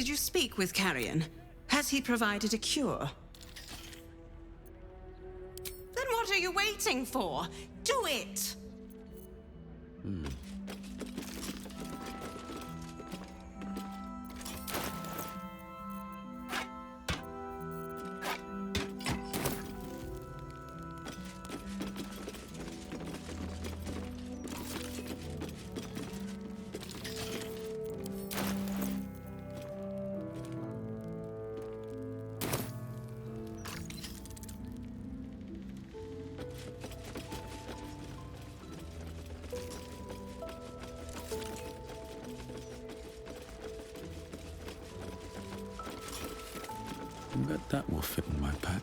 Did you speak with Carrion? Has he provided a cure? Then what are you waiting for? Do it! I bet that will fit in my pack.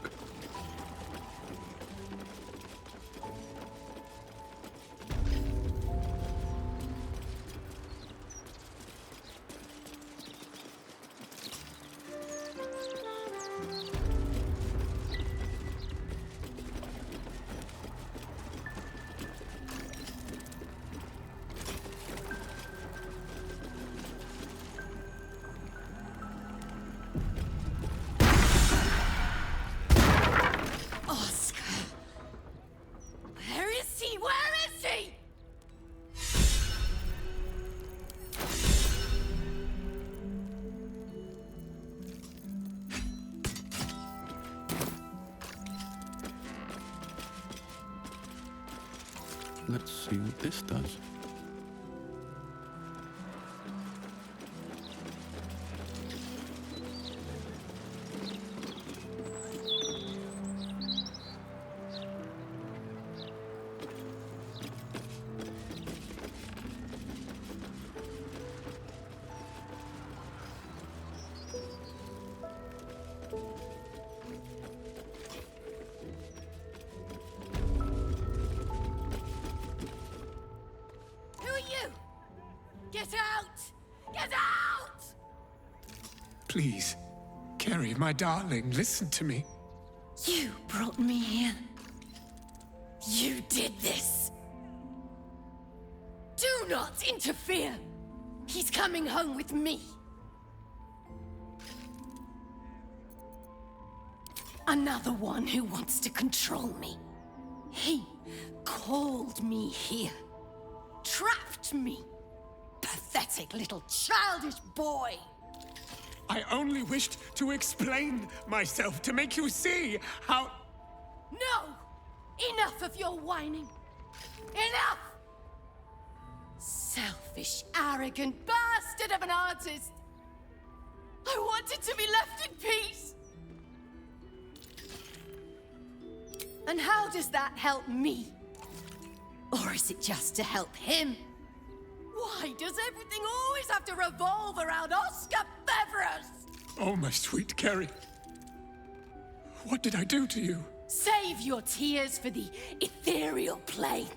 Let's see what this does. Get out! Get out! Please, Carrie, my darling, listen to me. You brought me here. You did this. Do not interfere. He's coming home with me. Another one who wants to control me. He called me here. Trapped me. Pathetic little childish boy. I only wished to explain myself, to make you see how... No! Enough of your whining. Enough! Selfish, arrogant bastard of an artist. I wanted to be left in peace. And how does that help me? Or is it just to help him? Why does everything always have to revolve around Oscar Beverus? Oh, my sweet Carrie. What did I do to you? Save your tears for the ethereal plane.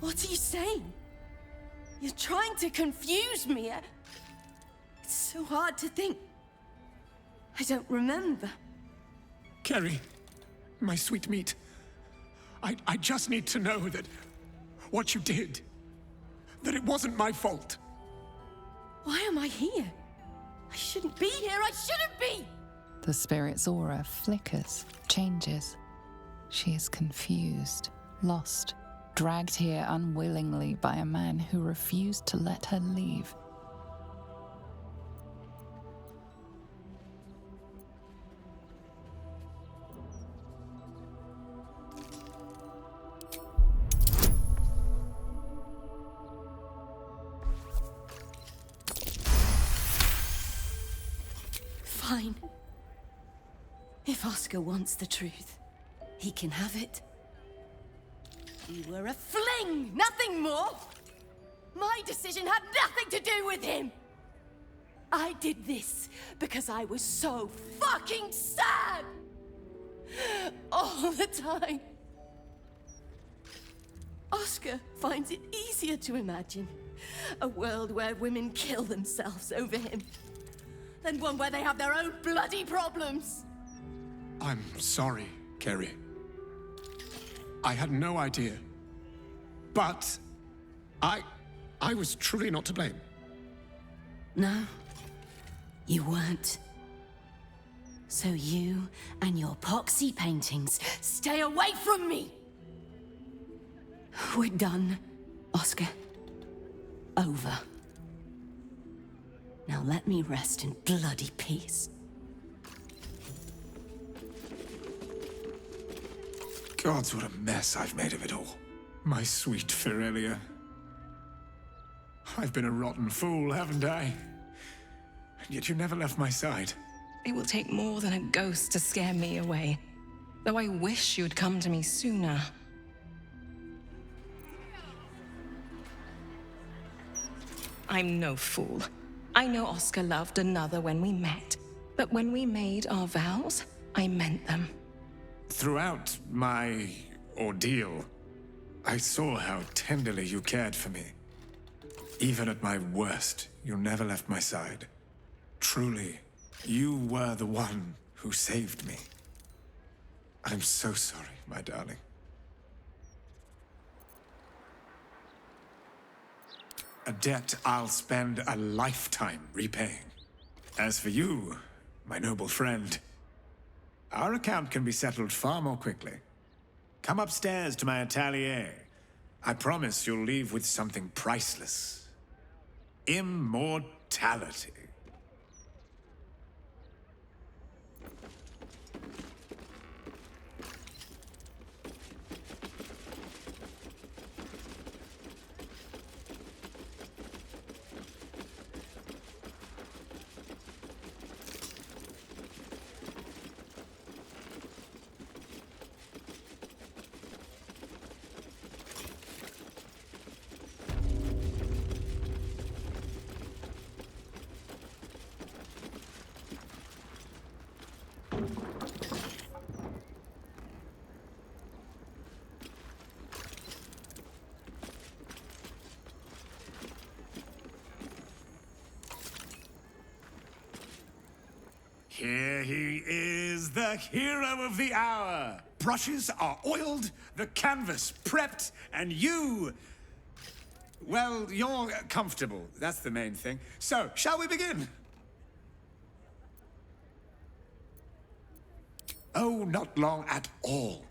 What are you saying? You're trying to confuse me. It's so hard to think. I don't remember. Carrie, my sweet meat. I just need to know that what you did, that it wasn't my fault. Why am I here? I shouldn't be here. I shouldn't be! The spirit's aura flickers, changes. She is confused, lost, dragged here unwillingly by a man who refused to let her leave. Fine. If Oscar wants the truth, he can have it. We were a fling, nothing more. My decision had nothing to do with him. I did this because I was so fucking sad. All the time. Oscar finds it easier to imagine a world where women kill themselves over him. than one where they have their own bloody problems. I'm sorry, Kerry. I had no idea. But I was truly not to blame. No, you weren't. So you and your poxy paintings stay away from me! We're done, Oscar. Over. Now let me rest in bloody peace. Gods, what a mess I've made of it all. My sweet Ferelia. I've been a rotten fool, haven't I? And yet you never left my side. It will take more than a ghost to scare me away. Though I wish you'd come to me sooner. I'm no fool. I know Oscar loved another when we met. But when we made our vows, I meant them. Throughout my ordeal, I saw how tenderly you cared for me. Even at my worst, you never left my side. Truly, you were the one who saved me. I'm so sorry, my darling. A debt I'll spend a lifetime repaying. As for you, my noble friend, our account can be settled far more quickly. Come upstairs to my atelier. I promise you'll leave with something priceless. Immortality. Here he is, the hero of the hour. Brushes are oiled, the canvas prepped, and you... well, you're comfortable. That's the main thing. So, shall we begin? Oh, not long at all.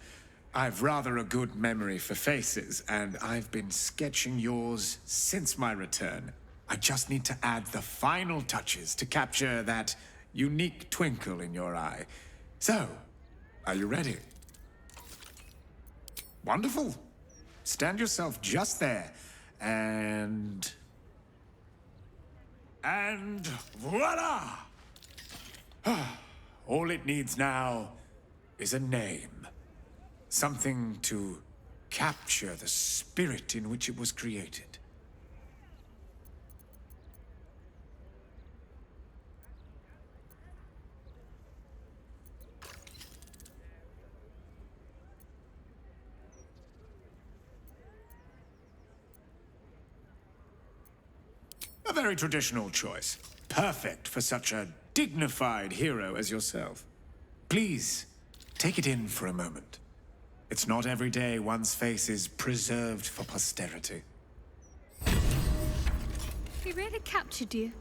I've rather a good memory for faces, and I've been sketching yours since my return. I just need to add the final touches to capture that unique twinkle in your eye. So, are you ready? Wonderful. Stand yourself just there, and voila! All it needs now is a name. Something to capture the spirit in which it was created. A very traditional choice. Perfect for such a dignified hero as yourself. Please, take it in for a moment. It's not every day one's face is preserved for posterity. He really captured you.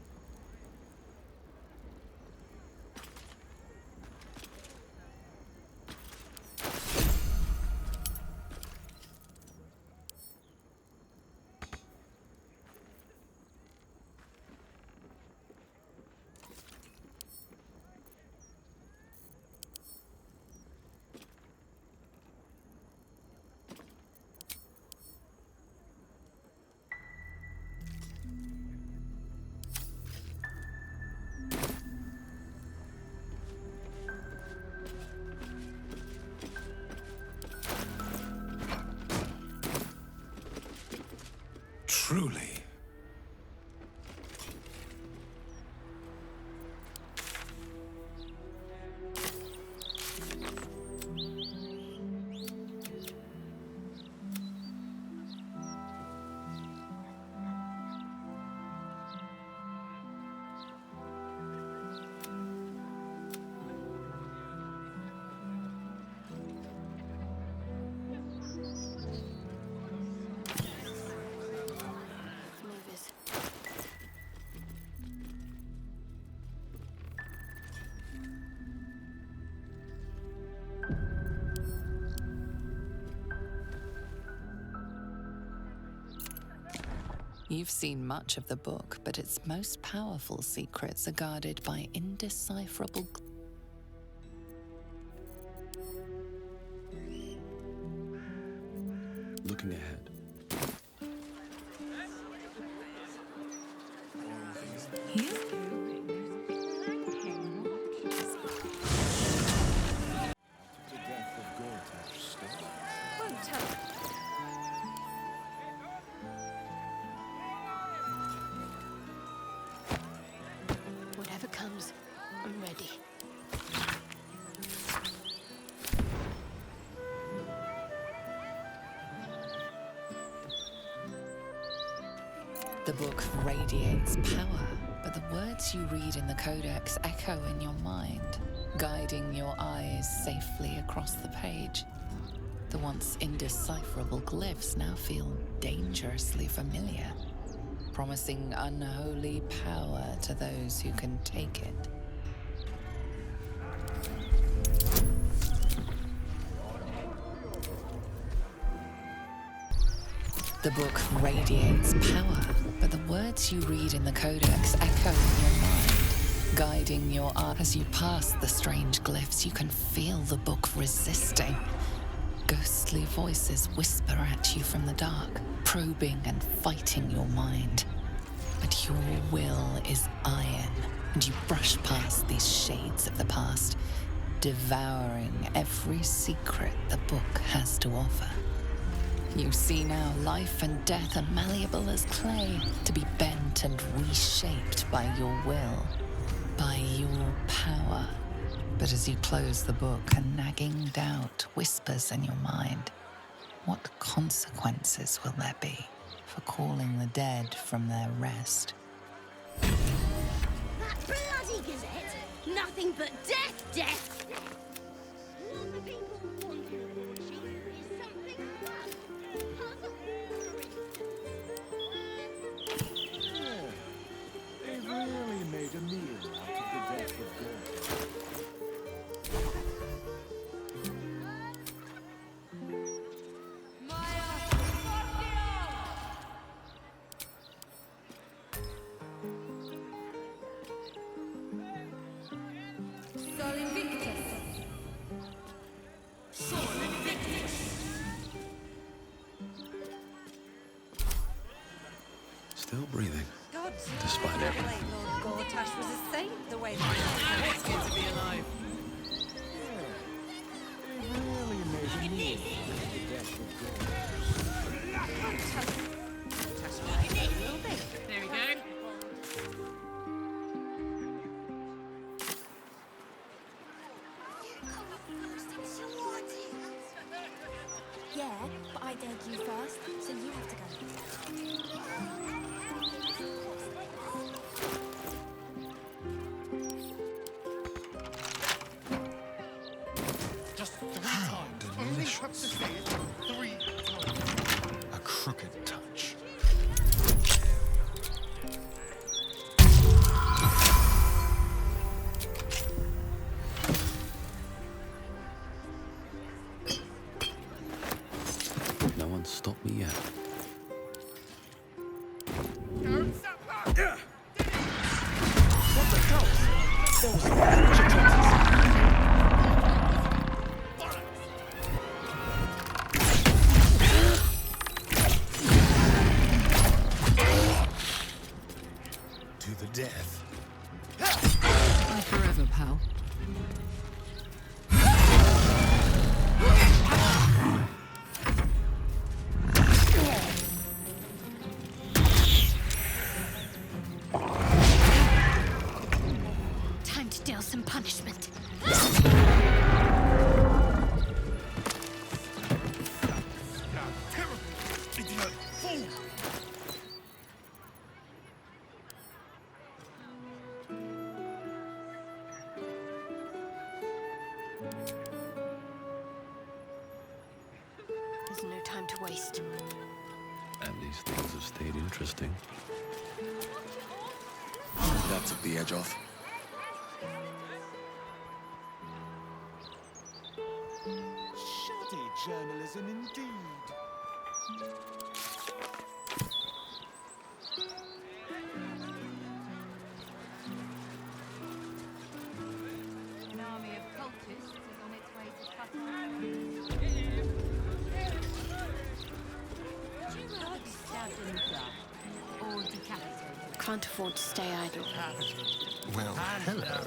Truly. You've seen much of the book, but its most powerful secrets are guarded by indecipherable. Looking ahead. Whatever comes, I'm ready. The book radiates power, but the words you read in the codex echo in your mind, guiding your eyes safely across the page. The once indecipherable glyphs now feel dangerously familiar, promising unholy power to those who can take it. The book radiates power, but the words you read in the codex echo in your mind, guiding your eye. As you pass the strange glyphs, you can feel the book resisting. Ghostly voices whisper at you from the dark, probing and fighting your mind. But your will is iron, and you brush past these shades of the past, devouring every secret the book has to offer. You see now life and death are malleable as clay, to be bent and reshaped by your will, by your power. But as you close the book, a nagging doubt whispers in your mind. What consequences will there be for calling the dead from their rest? That bloody gazette! Nothing but death, death! What the people want is something fun. They've really made a meal out of the death of God. Still breathing. Despite everything. Lord Gortash was a saint the way that It's good to be alive. They've really made a meal out of the death of God. There we go. Yeah, but I dared you first, so you have to go. Just 3 times. Delicious. 3 times. A crooked touch. No one's stopped me yet. What the hell? There was a To the death. Bye forever, pal. Time to deal some punishment. idiot fool! There's no time to waste. And these things have stayed interesting. That took the edge off. Shoddy journalism indeed. Can't afford to stay idle. Well, hello.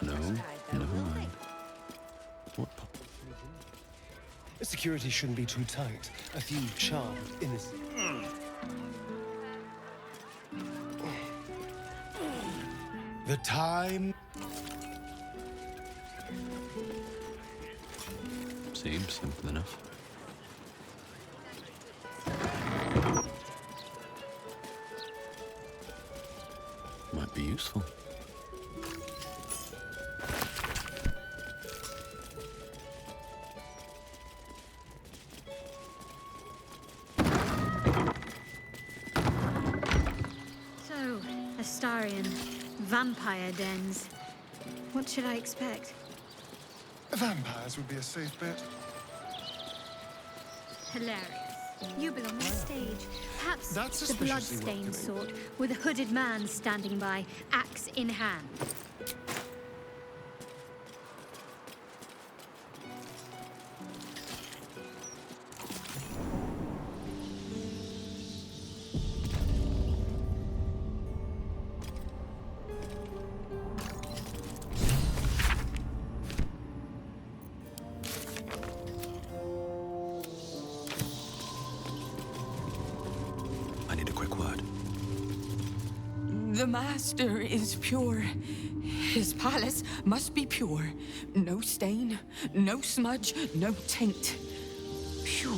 No, never mind. What? Security shouldn't be too tight. A few charmed innocent. The time. Seems simple enough. Might be useful. So, Astarian, vampire dens. What should I expect? Vampires would be a safe bet. Hilarious. You belong on stage. Perhaps That's the suspiciously blood-stained welcoming. sort, with a hooded man standing by, axe in hand. I need a quick word. The master is pure. His palace must be pure. No stain, no smudge, no taint. Pure.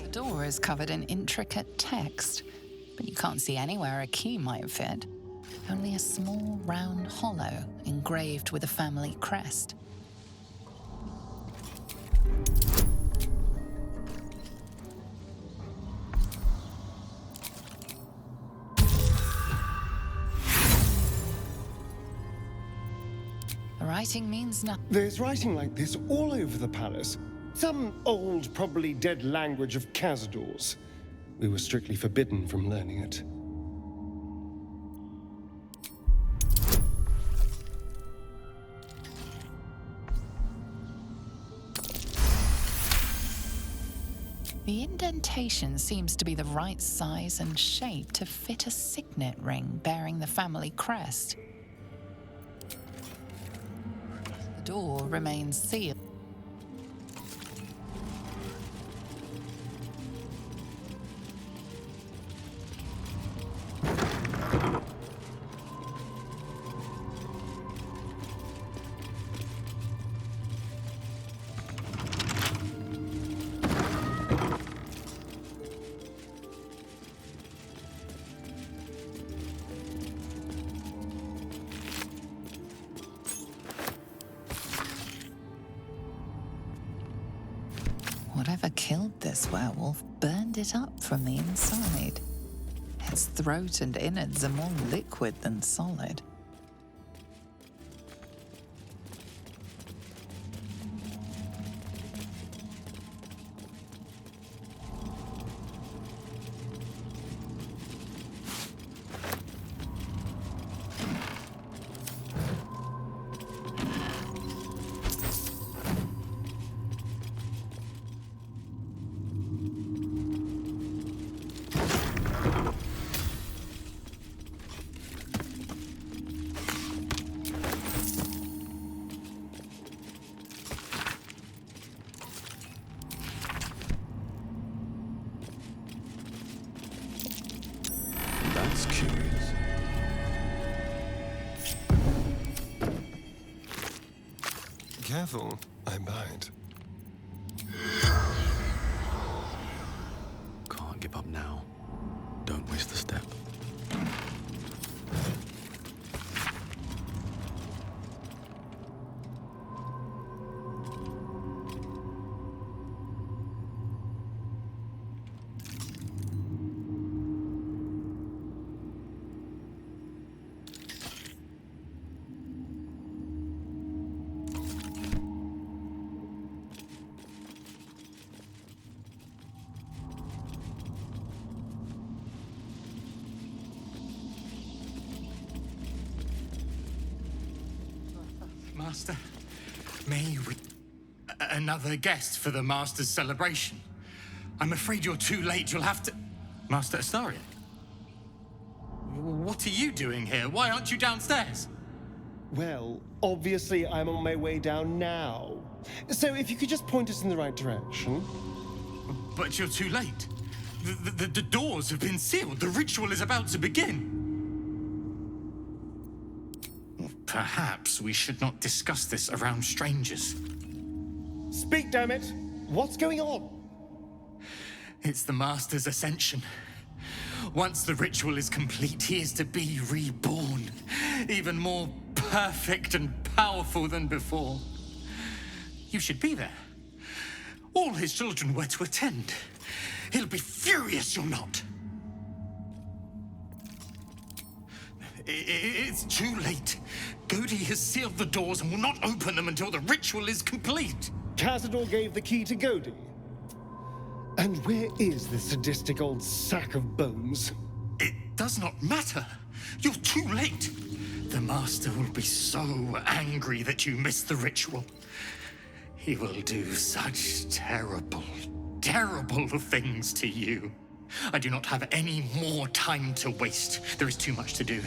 The door is covered in intricate text, but you can't see anywhere a key might fit. Only a small round hollow engraved with a family crest. The writing means nothing. There's writing like this all over the palace. Some old, probably dead language of Cazador's. We were strictly forbidden from learning it. The indentation seems to be the right size and shape to fit a signet ring bearing the family crest. The door remains sealed. Whatever killed this werewolf burned it up from the inside. Its throat and innards are more liquid than solid. That's curious. Careful, I bite. Can't give up now. Don't waste the step. Master? May we... Another guest for the Master's celebration. I'm afraid you're too late. You'll have to... Master Astarion? What are you doing here? Why aren't you downstairs? Well, obviously I'm on my way down now. So if you could just point us in the right direction. But you're too late. The doors have been sealed. The ritual is about to begin. Perhaps we should not discuss this around strangers. Speak, damn it! What's going on? It's the Master's ascension. Once the ritual is complete, he is to be reborn. Even more perfect and powerful than before. You should be there. All his children were to attend. He'll be furious you're not. It's too late. Godi has sealed the doors and will not open them until the ritual is complete. Cazador gave the key to Godi. And where is this sadistic old sack of bones? It does not matter. You're too late. The Master will be so angry that you missed the ritual. He will do such terrible, terrible things to you. I do not have any more time to waste. There is too much to do,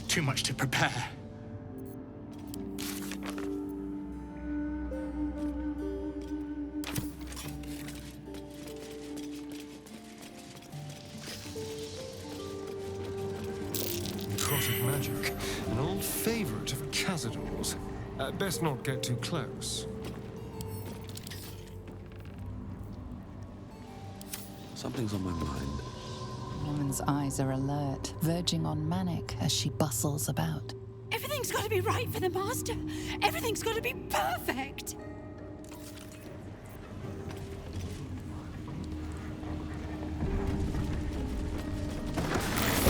too much to prepare. Necrotic magic, an old favorite of Cazador's. Best not get too close. Something's on my mind. The woman's eyes are alert, verging on manic as she bustles about. Everything's got to be right for the Master. Everything's got to be perfect.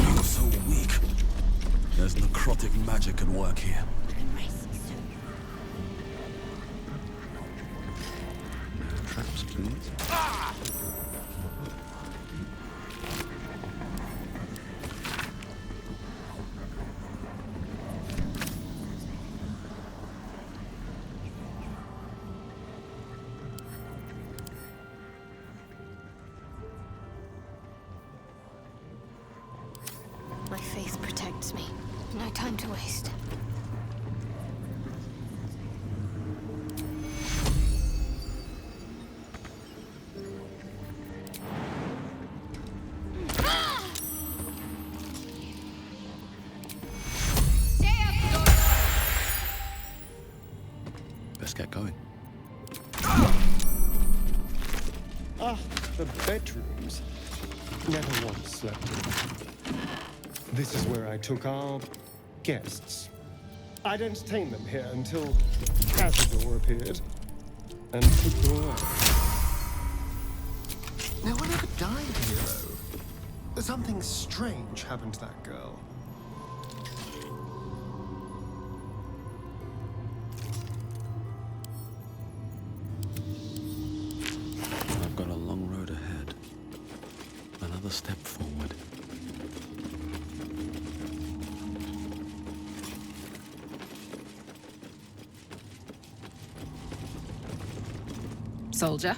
You're so weak. There's necrotic magic at work here. Traps, please. Ah! My faith protects me. No time to waste. Let's get going. Ah, the bedrooms. Never once slept in. This is where I took our guests. I'd entertained them here until Cazador appeared and took them away. No one ever died here, though. Something strange happened to that girl. I've got a long road ahead. Another step forward. Soldier.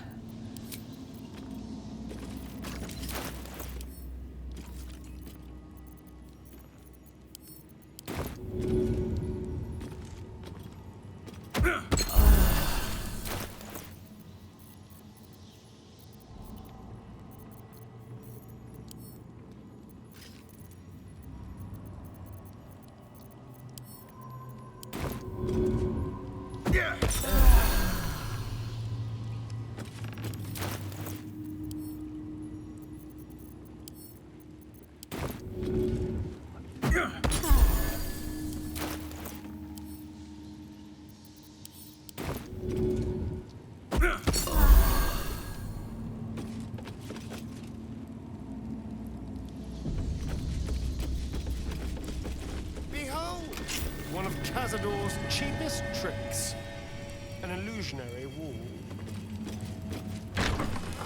One of Cazador's cheapest tricks. An illusionary wall.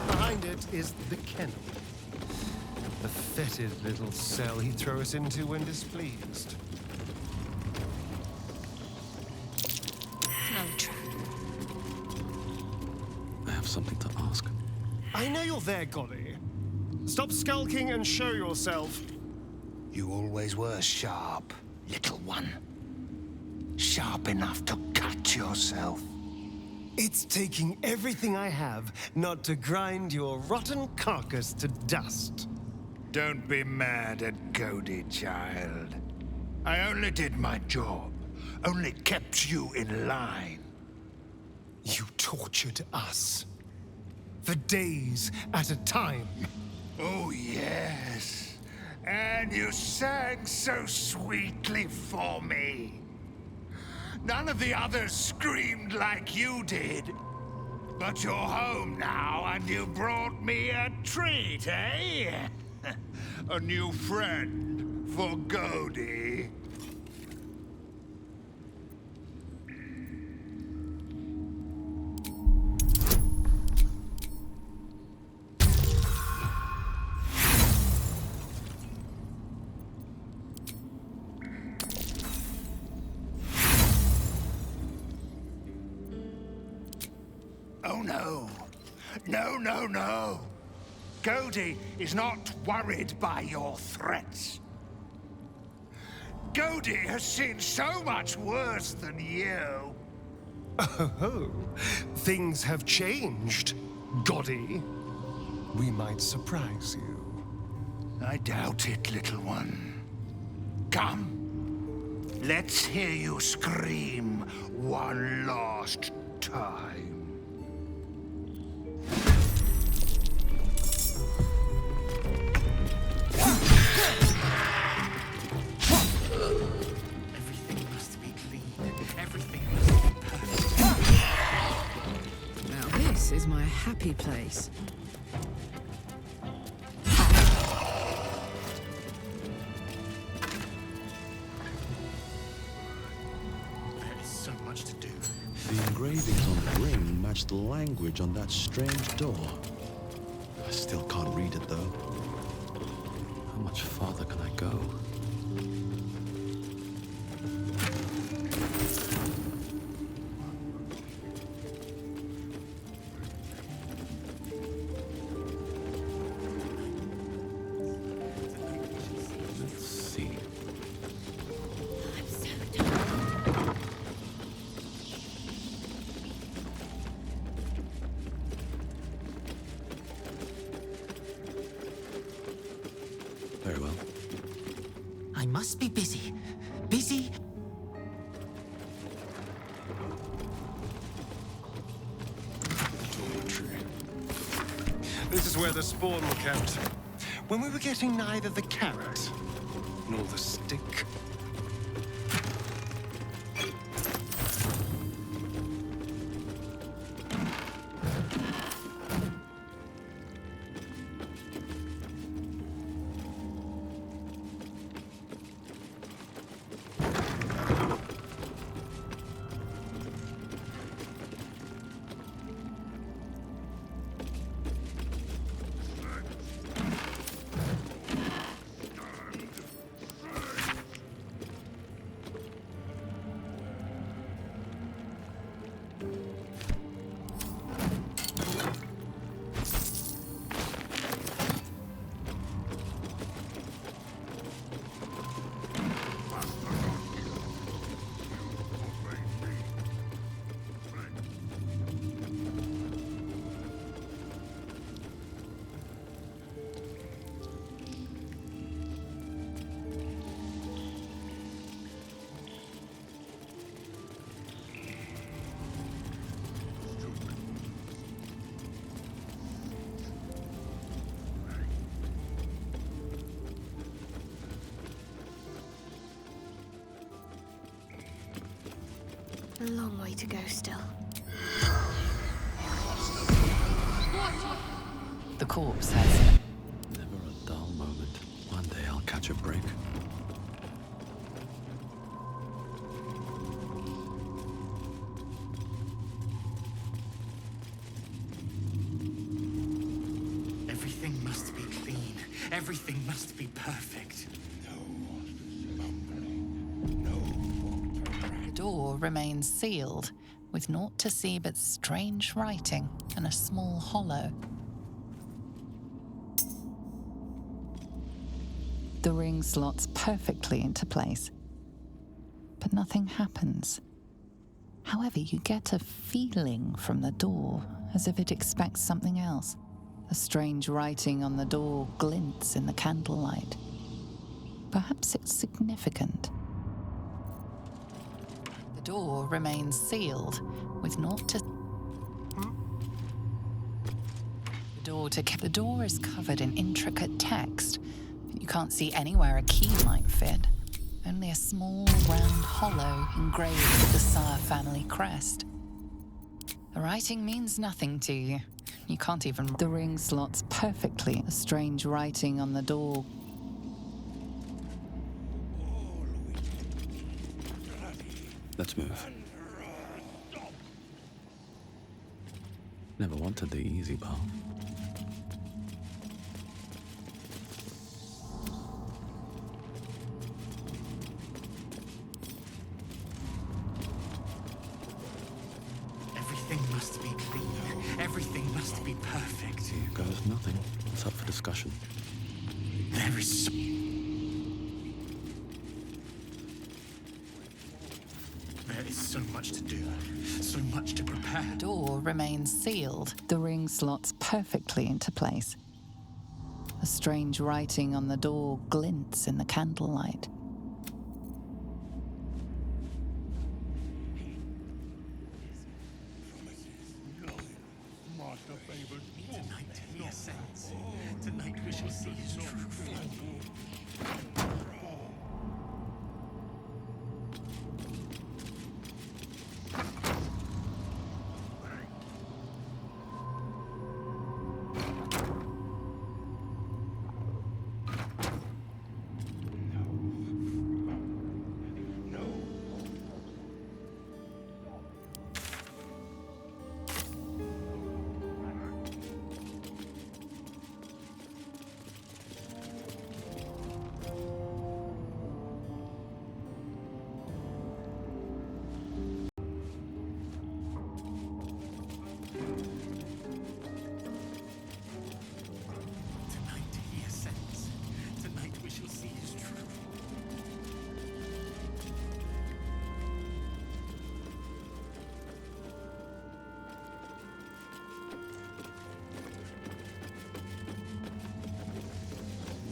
Behind it is the kennel. The fetid little cell he'd throw us into when displeased. I know you're there, Golly. Stop skulking and show yourself. You always were sharp, little one. Sharp enough to cut yourself. It's taking everything I have not to grind your rotten carcass to dust. Don't be mad at Cody, child. I only did my job. Only kept you in line. You tortured us. For days at a time. Oh, yes. And you sang so sweetly for me. None of the others screamed like you did. But you're home now, and you brought me a treat, eh? A new friend for Cody. Oh, no. No, no, no. Cody is not worried by your threats. Cody has seen so much worse than you. Oh, things have changed, Goddy. We might surprise you. I doubt it, little one. Come. Let's hear you scream one last time. Everything must be clean. Everything must be perfect. Now this is my happy place. There is so much to do. The engravings on the ring match the language on that strange door. I still can't read it, though. How much farther can I go? Let's see. Very well. I must be busy. Busy. This is where the spawn were kept. When we were getting neither the carrot nor the stick. A long way to go still. The corpse has... Never a dull moment. One day I'll catch a break. Everything must be clean. Everything must be perfect. The door remains sealed, with naught to see but strange writing and a small hollow. The ring slots perfectly into place. But nothing happens. However, you get a feeling from the door, as if it expects something else. A strange writing on the door glints in the candlelight. Perhaps it's significant. The door remains sealed, with naught to... The door is covered in intricate text. You can't see anywhere a key might fit. Only a small, round hollow engraved with the Sire family crest. The writing means nothing to you. You can't even... The ring slots perfectly. A strange writing on the door. Let's move. Never wanted the easy path. Everything must be clean. Everything must be perfect. Here goes nothing. It's up for discussion. There is so... There is so much to do. So much to prepare. The door remains sealed. The ring slots perfectly into place. A strange writing on the door glints in the candlelight. Tonight he ascends. Tonight we shall see his true form.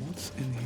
What's in here?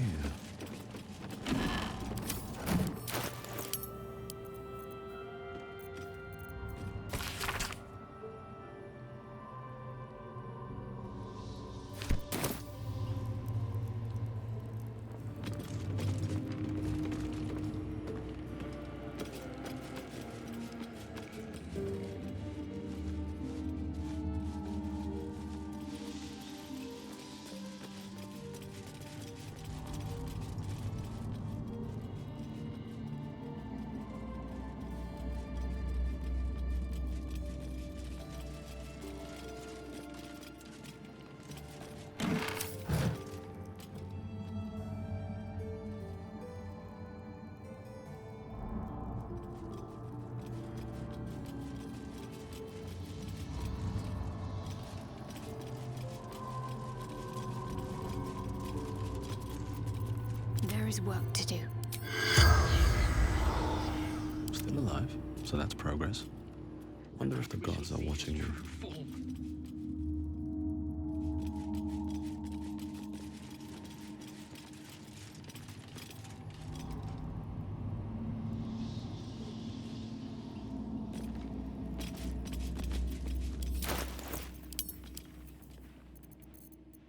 There is work to do. Still alive, so that's progress. Wonder if the gods are watching you.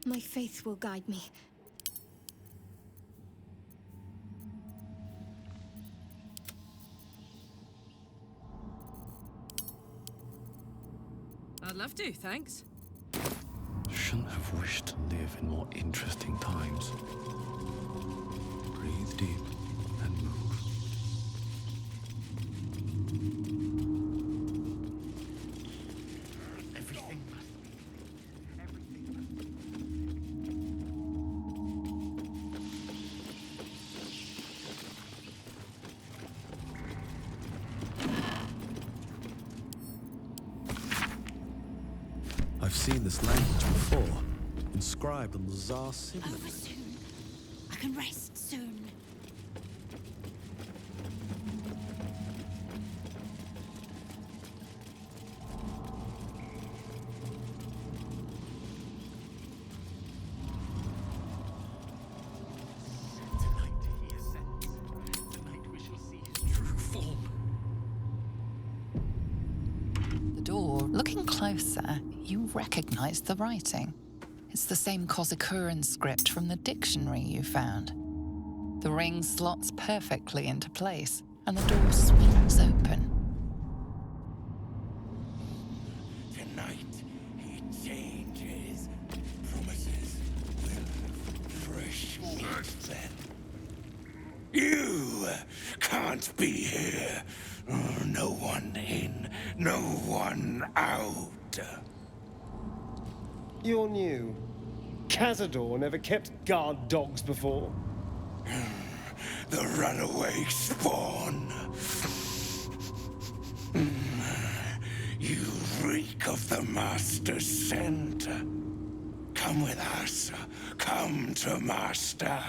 My faith will guide me. I'd love to, thanks. Shouldn't have wished to live in more interesting times. Breathe deep and move. I've seen this language before, inscribed on the Tsar signet. Over soon. I can rest soon. closer, you recognize the writing. It's the same Corsair script from the dictionary you found. The ring slots perfectly into place, and the door swings open. Tonight, he changes. Promises will have fresh meat then. You can't be here. No one in, no one out. You're new. Cazador never kept guard dogs before. The runaway spawn. You reek of the Master's scent. Come with us. Come to Master.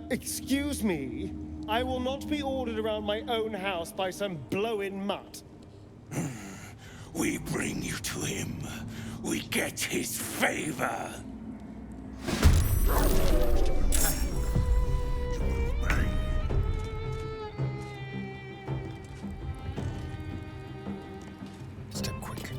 Excuse me? I will not be ordered around my own house by some blow-in mutt. We bring you to him. We get his favor. Step quick.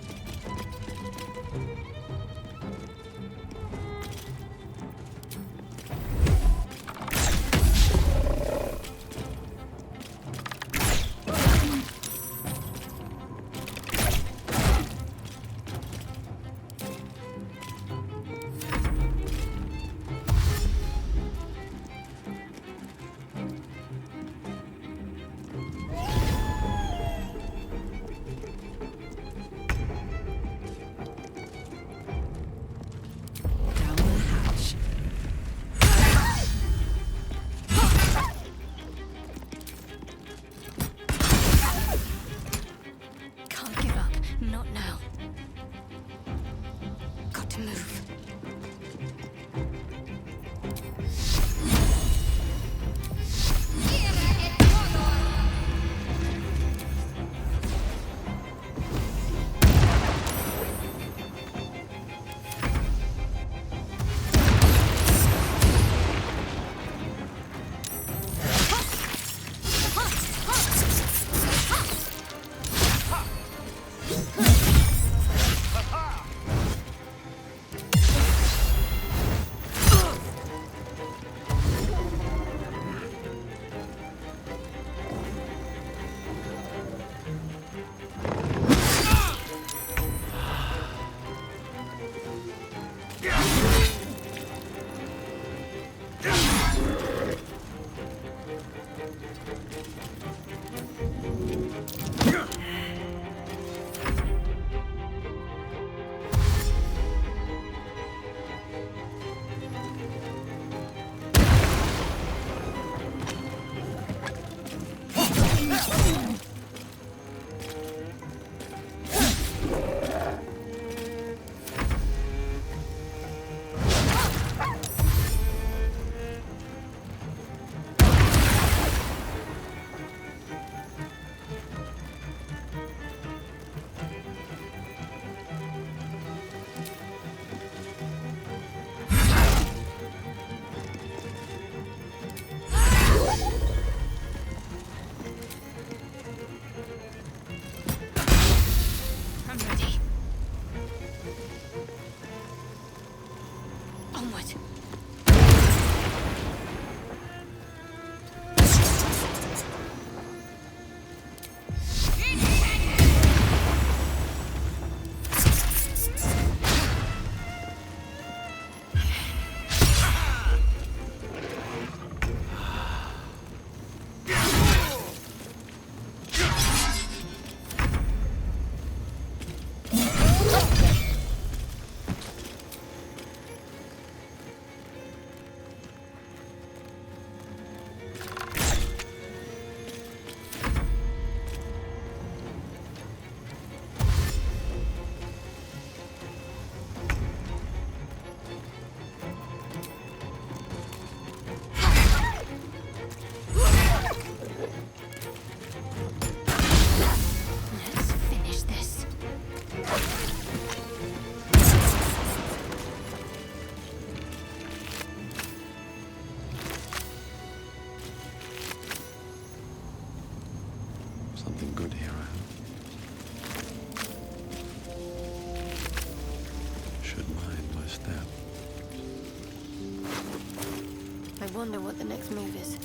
wonder what the next move is.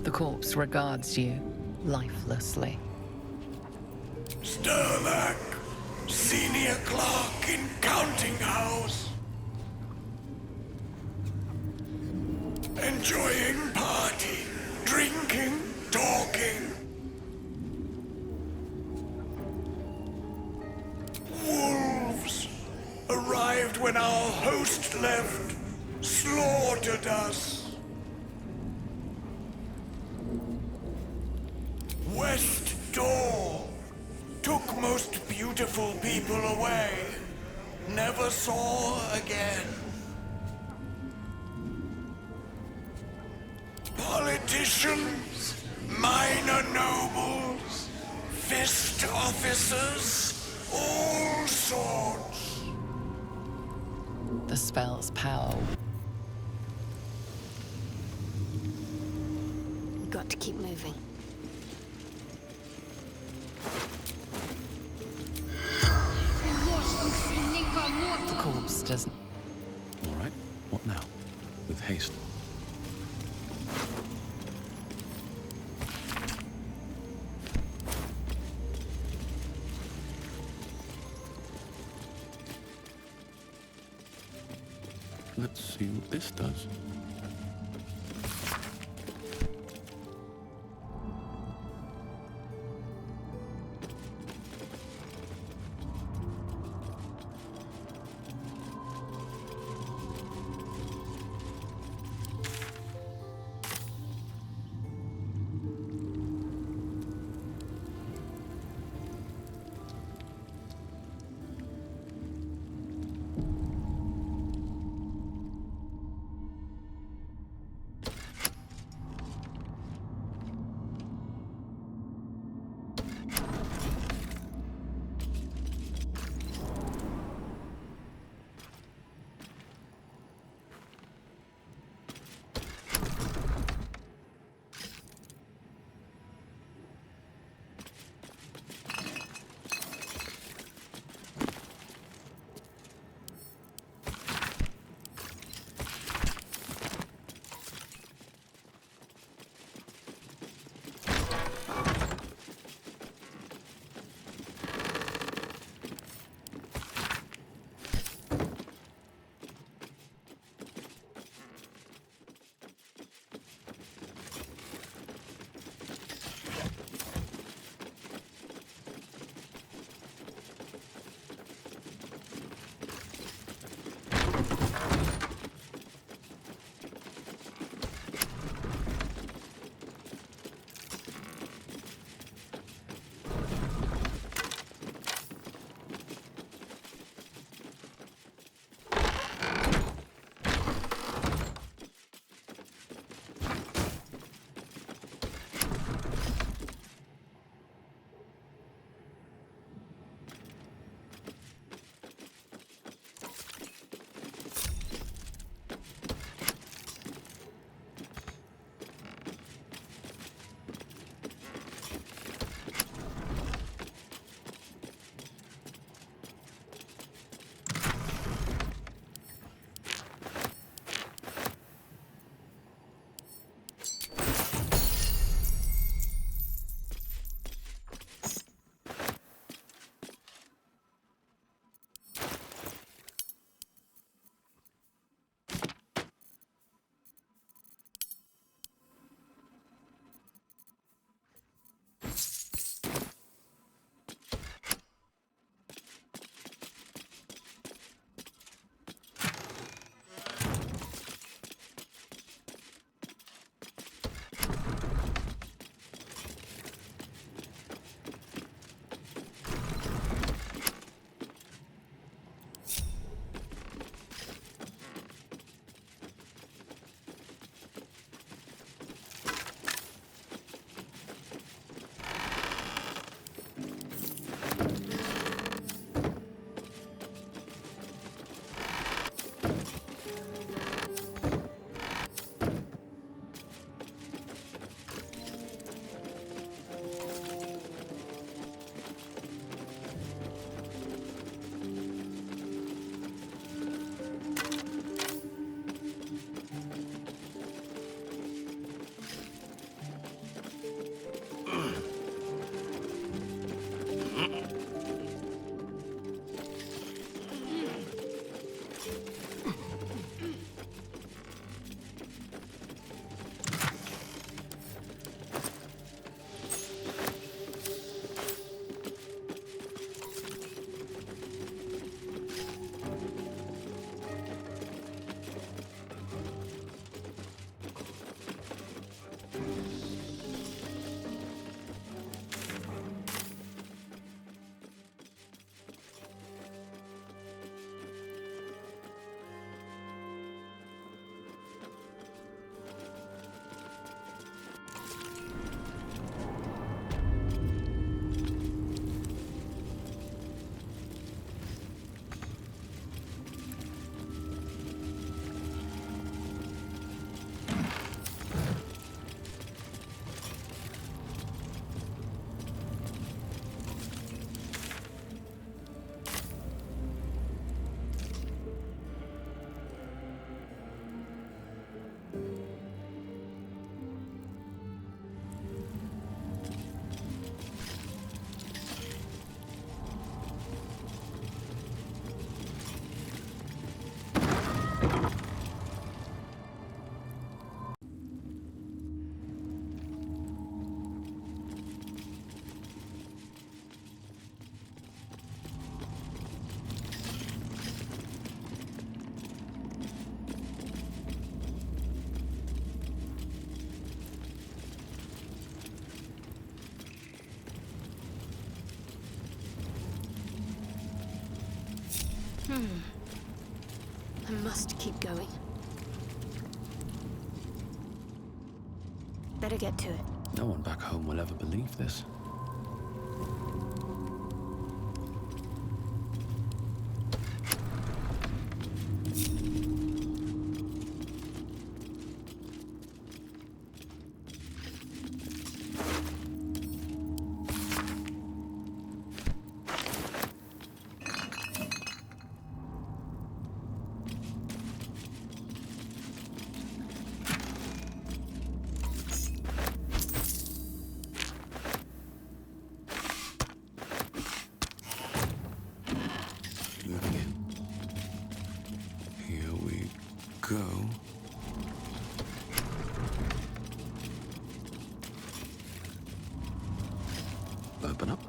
The corpse regards you lifelessly. Sturlack, senior clerk in counting house. Enjoying party, drinking, talking. Wolves arrived when our host left, slaughtered us. West door took most beautiful people away. Never saw again. Politicians, minor nobles, fist officers, all sorts. The spell's power. Got to keep moving. The corpse doesn't. All right, what now? With haste. Let's see what this does. I must keep going. Better get to it. No one back home will ever believe this. Go. Open up.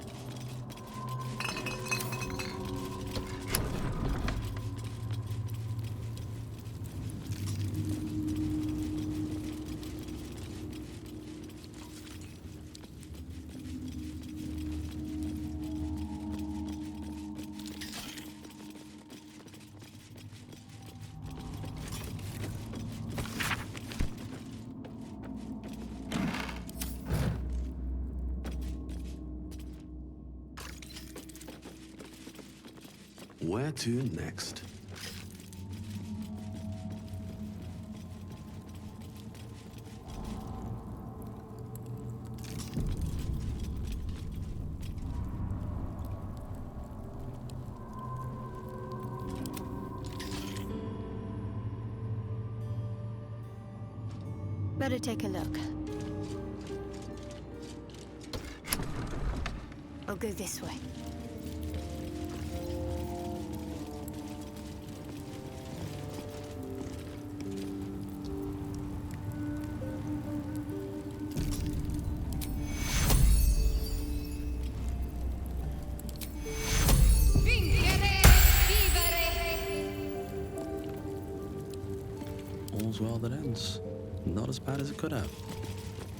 Where to next? Better take a look. I'll go this way. All's well that ends. Not as bad as it could have.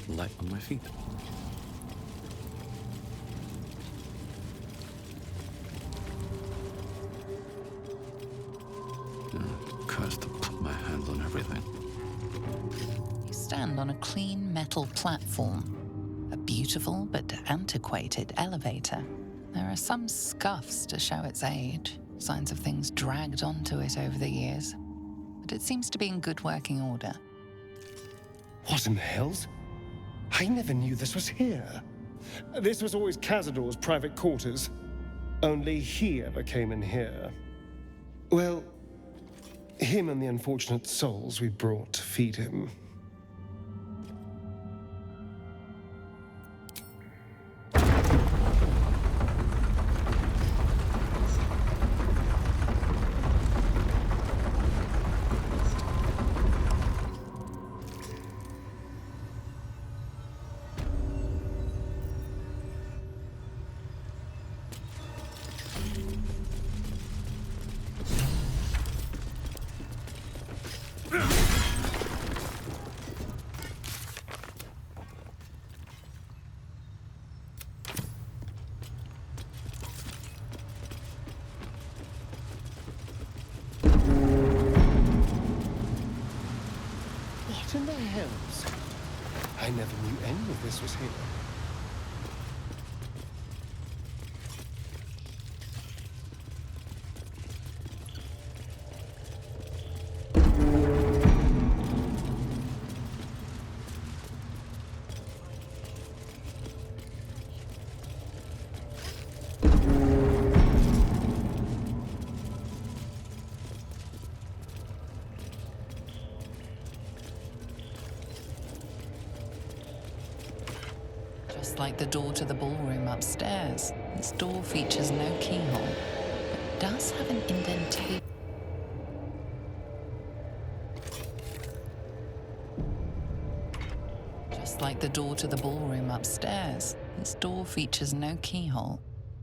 Light on my feet. Cursed to put my hands on everything. You stand on a clean metal platform. A beautiful but antiquated elevator. There are some scuffs to show its age, signs of things dragged onto it over the years. But it seems to be in good working order. What in the hells? I never knew this was here. This was always Cazador's private quarters. Only he ever came in here. Well, him and the unfortunate souls we brought to feed him. What in the hells? I never knew any of this was here. Just like the door to the ballroom upstairs, this door features no keyhole, but does have an indentation. Just like the door to the ballroom upstairs, this door features no keyhole,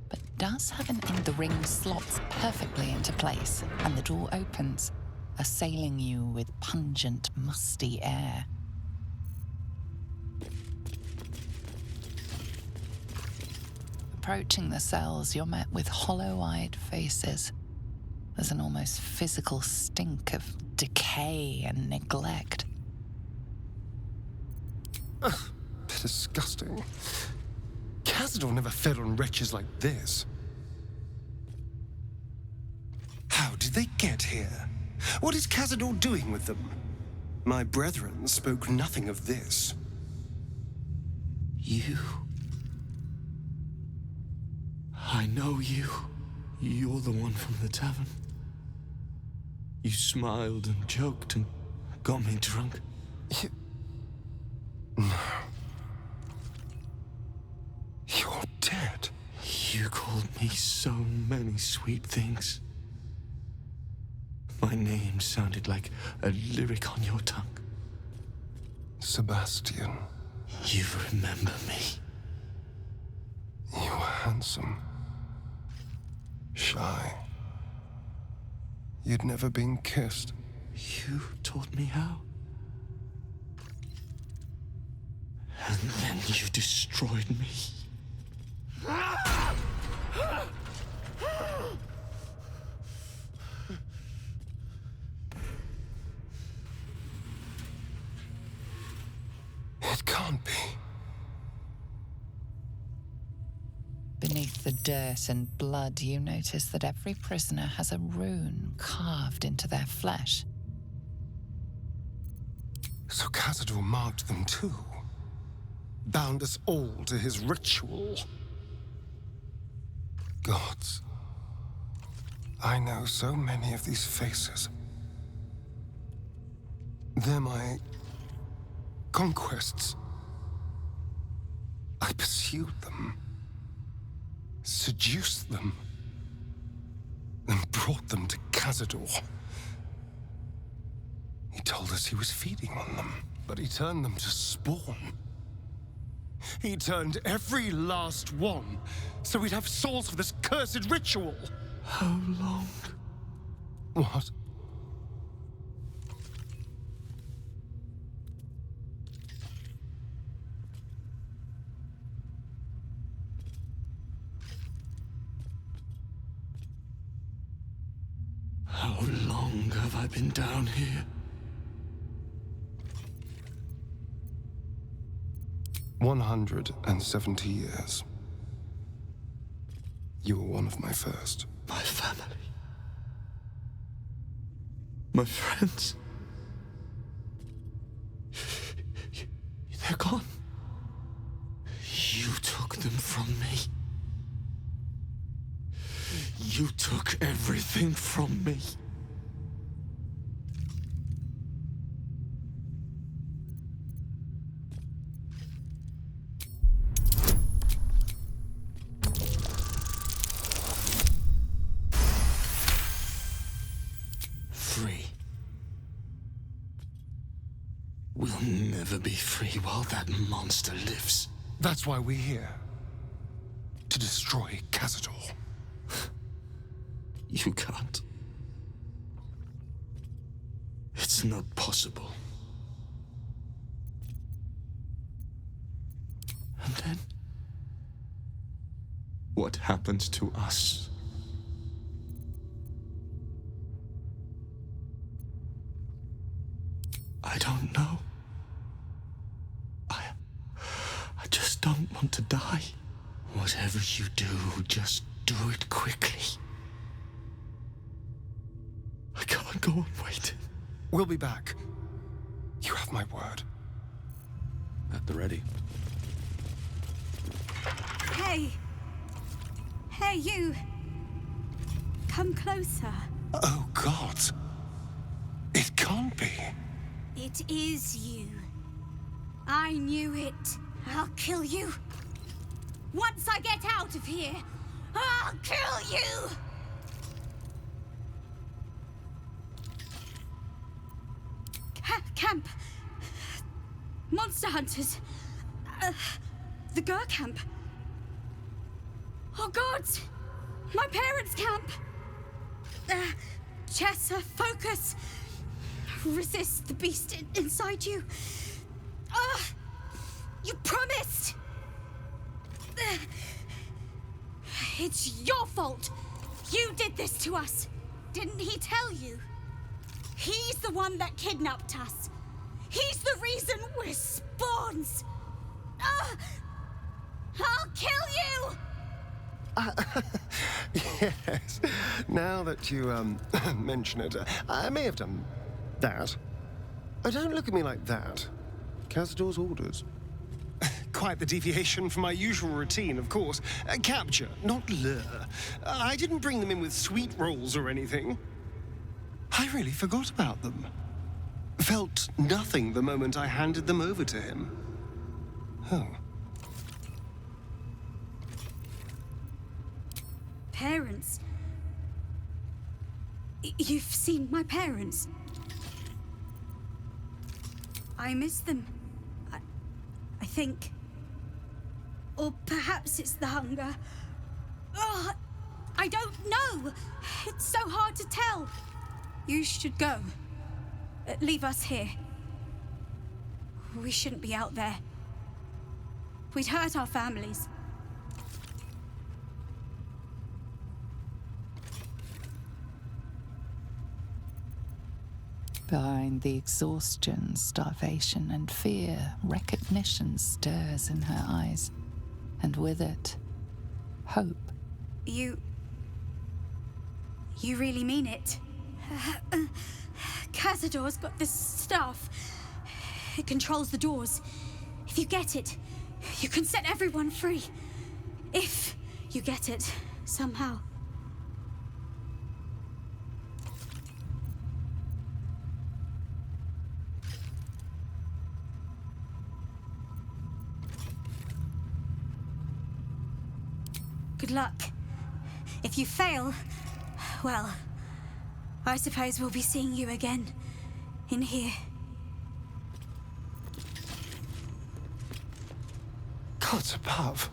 but does have the ring slots perfectly into place, and the door opens, assailing you with pungent, musty air. Approaching the cells, you're met with hollow-eyed faces. There's an almost physical stink of decay and neglect. Ugh, they're disgusting. Cazador never fed on wretches like this. How did they get here? What is Cazador doing with them? My brethren spoke nothing of this. You. I know you. You're the one from the tavern. You smiled and joked and got me drunk. No. You're dead. You called me so many sweet things. My name sounded like a lyric on your tongue. Sebastian. You remember me. You were handsome. Shy. You'd never been kissed. You taught me how. And then you destroyed me. It can't be. Beneath the dirt and blood, you notice that every prisoner has a rune carved into their flesh. So Cazador marked them too. Bound us all to his ritual. Gods. I know so many of these faces. They're my conquests. I pursued them, seduced them, and brought them to Cazador. He told us he was feeding on them, but he turned them to spawn. He turned every last one, so we'd have souls for this cursed ritual. How long? What? How long have I been down here? 170 years. You were one of my first. My family. My friends. They're gone. You took them from me. You took everything from me. Free. We'll never be free while that monster lives. That's why we're here. To destroy Cazador. You can't. It's not possible. And then? What happens to us? I don't know. I just don't want to die. Whatever you do, just do it quickly. I can't go on waiting. We'll be back. You have my word. At the ready. Hey! Hey, you! Come closer. Oh, God. It can't be. It is you. I knew it. I'll kill you. Once I get out of here, I'll kill you! Camp. Monster hunters. The Gur camp. Oh, gods! My parents' camp! Chessa, focus! Resist the beast inside you. You promised! It's your fault! You did this to us! didn't he tell you? He's the one that kidnapped us. He's the reason we're spawns. I'll kill you! Yes. Now that you, mention it, I may have done that. Oh, don't look at me like that. Cazador's orders. Quite the deviation from my usual routine, of course. Capture, not lure. I didn't bring them in with sweet rolls or anything. I really forgot about them. Felt nothing the moment I handed them over to him. Oh. Parents? You've seen my parents? I miss them. I think. Or perhaps it's the hunger. Oh, I don't know. It's so hard to tell. You should go. Leave us here. We shouldn't be out there. We'd hurt our families. Behind the exhaustion, starvation, and fear, recognition stirs in her eyes. And with it, hope. You really mean it? Cazador's got this stuff. It controls the doors. If you get it, you can set everyone free. If you get it, somehow. Good luck. If you fail, well, I suppose we'll be seeing you again in here. Gods above.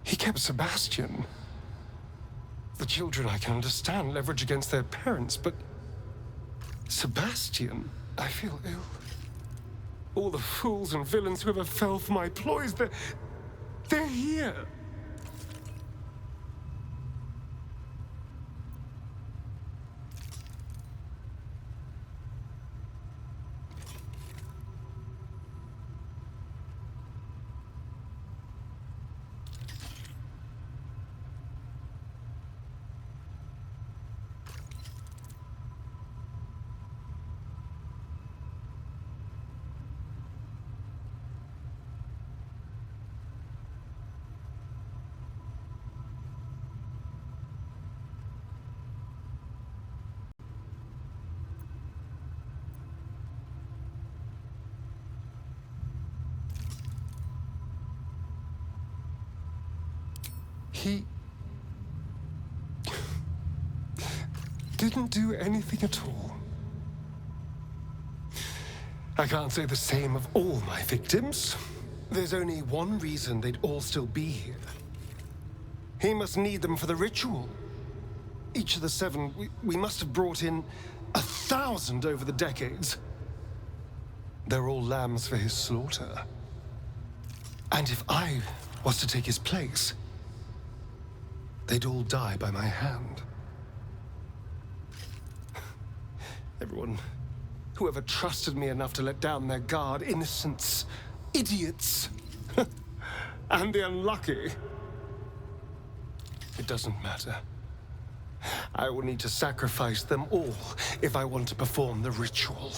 He kept Sebastian. The children, I can understand, leverage against their parents, but Sebastian, I feel ill. All the fools and villains who ever fell for my ploys, they're here. He didn't do anything at all. I can't say the same of all my victims. There's only one reason they'd all still be here. He must need them for the ritual. Each of the 7, we must have brought in 1,000 over the decades. They're all lambs for his slaughter. And if I was to take his place, they'd all die by my hand. Everyone, whoever trusted me enough to let down their guard, innocents, idiots, and the unlucky. It doesn't matter. I will need to sacrifice them all if I want to perform the ritual.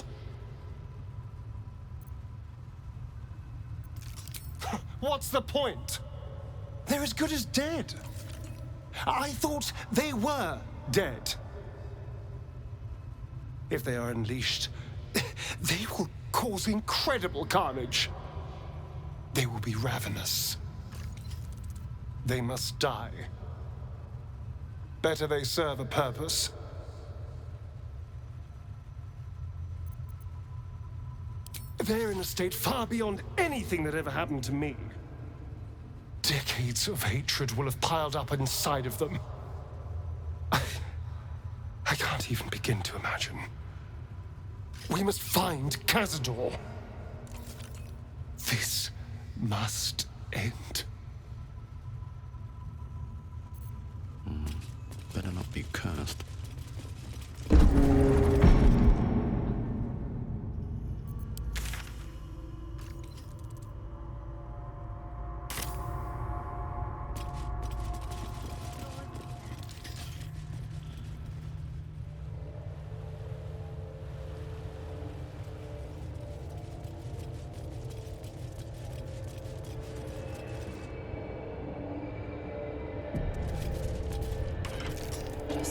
What's the point? They're as good as dead. I thought they were dead. If they are unleashed, they will cause incredible carnage. They will be ravenous. They must die. Better they serve a purpose. They're in a state far beyond anything that ever happened to me. Decades of hatred will have piled up inside of them. I can't even begin to imagine. We must find Cazador. This must end. Better not be cursed.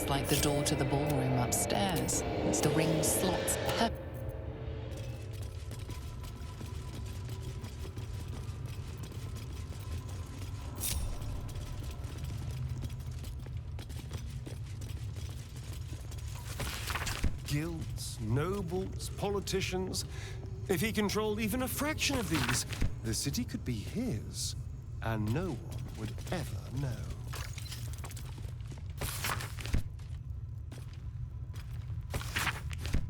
just like the door to the ballroom upstairs. The ring slots perfect. Guilds, nobles, politicians. If he controlled even a fraction of these, the city could be his, and no one would ever know.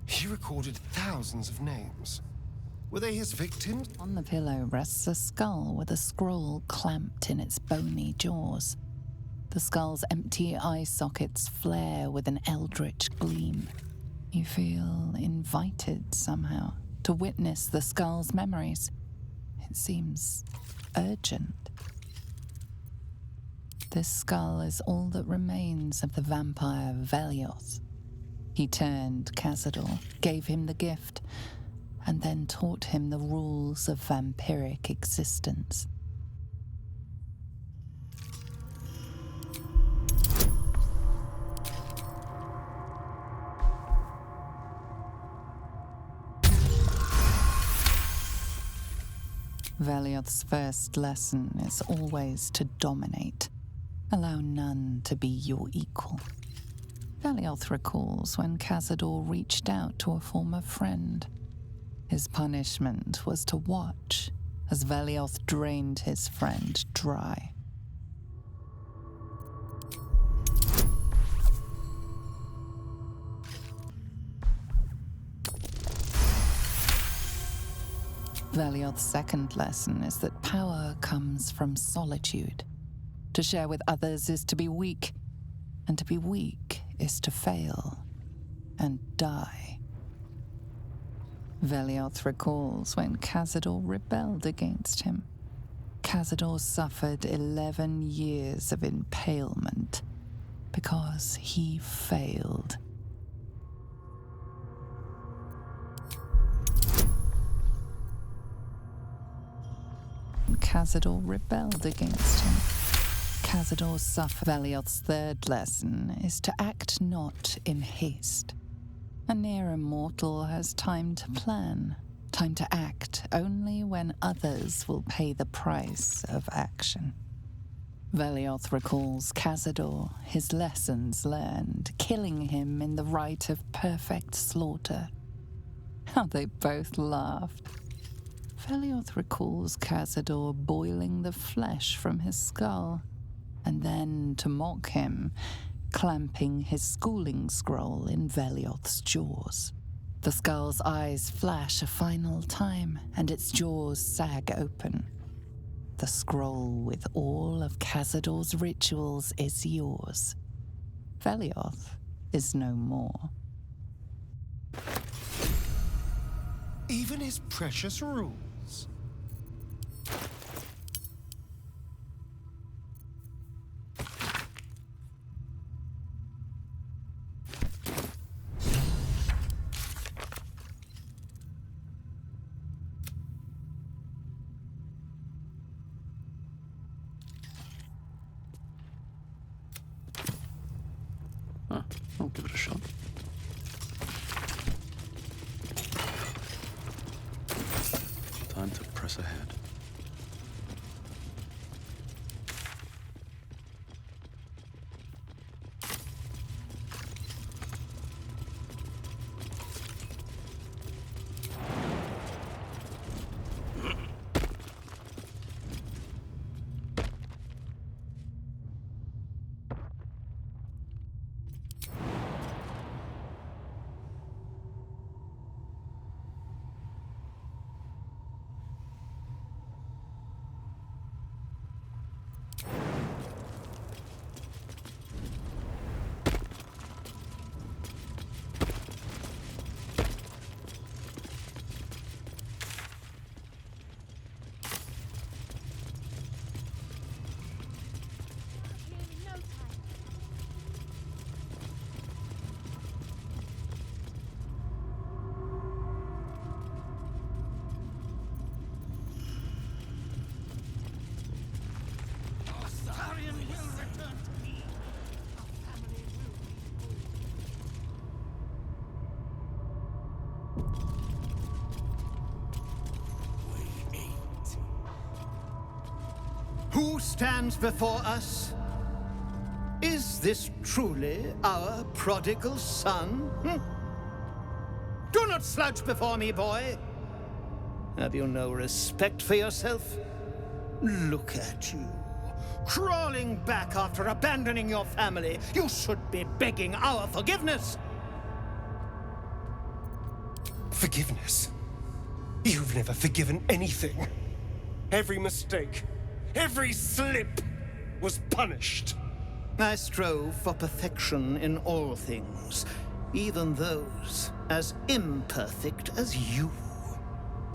He recorded thousands of names. Were they his victims? On the pillow rests a skull with a scroll clamped in its bony jaws. The skull's empty eye sockets flare with an eldritch gleam. You feel invited somehow to witness the skull's memories. It seems urgent. This skull is all that remains of the vampire Velioth. He turned Cazador, gave him the gift, and then taught him the rules of vampiric existence. Velioth's first lesson is always to dominate. Allow none to be your equal. Velioth recalls when Cazador reached out to a former friend. His punishment was to watch as Velioth drained his friend dry. Velioth's second lesson is that power comes from solitude. To share with others is to be weak, and to be weak is to fail and die. Velioth recalls when Cazador rebelled against him. Cazador suffered 11 years of impalement because he failed. Cazador rebelled against him. Cazador suffered. Velioth's third lesson is to act not in haste. A near immortal has time to plan, time to act only when others will pay the price of action. Velioth recalls Cazador, his lessons learned, killing him in the rite of perfect slaughter. How they both laughed. Velioth recalls Cazador boiling the flesh from his skull, and then, to mock him, clamping his schooling scroll in Velioth's jaws. The skull's eyes flash a final time, and its jaws sag open. The scroll with all of Cazador's rituals is yours. Velioth is no more. Even his precious rules. I'll give it a shot. Time to press ahead. Who stands before us? Is this truly our prodigal son? Do not slouch before me, boy. Have you no respect for yourself? Look at you, crawling back after abandoning your family. You should be begging our forgiveness. Forgiveness? You've never forgiven anything. Every mistake, every slip was punished. I strove for perfection in all things, even those as imperfect as you.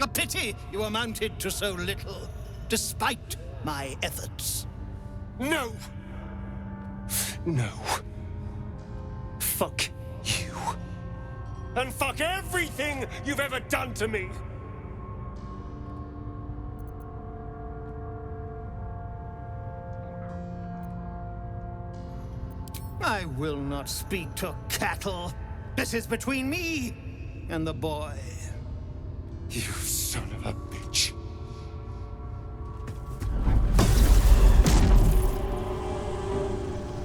A pity you amounted to so little, despite my efforts. No! No. Fuck you. And fuck everything you've ever done to me! I will not speak to cattle. This is between me and the boy. You son of a bitch.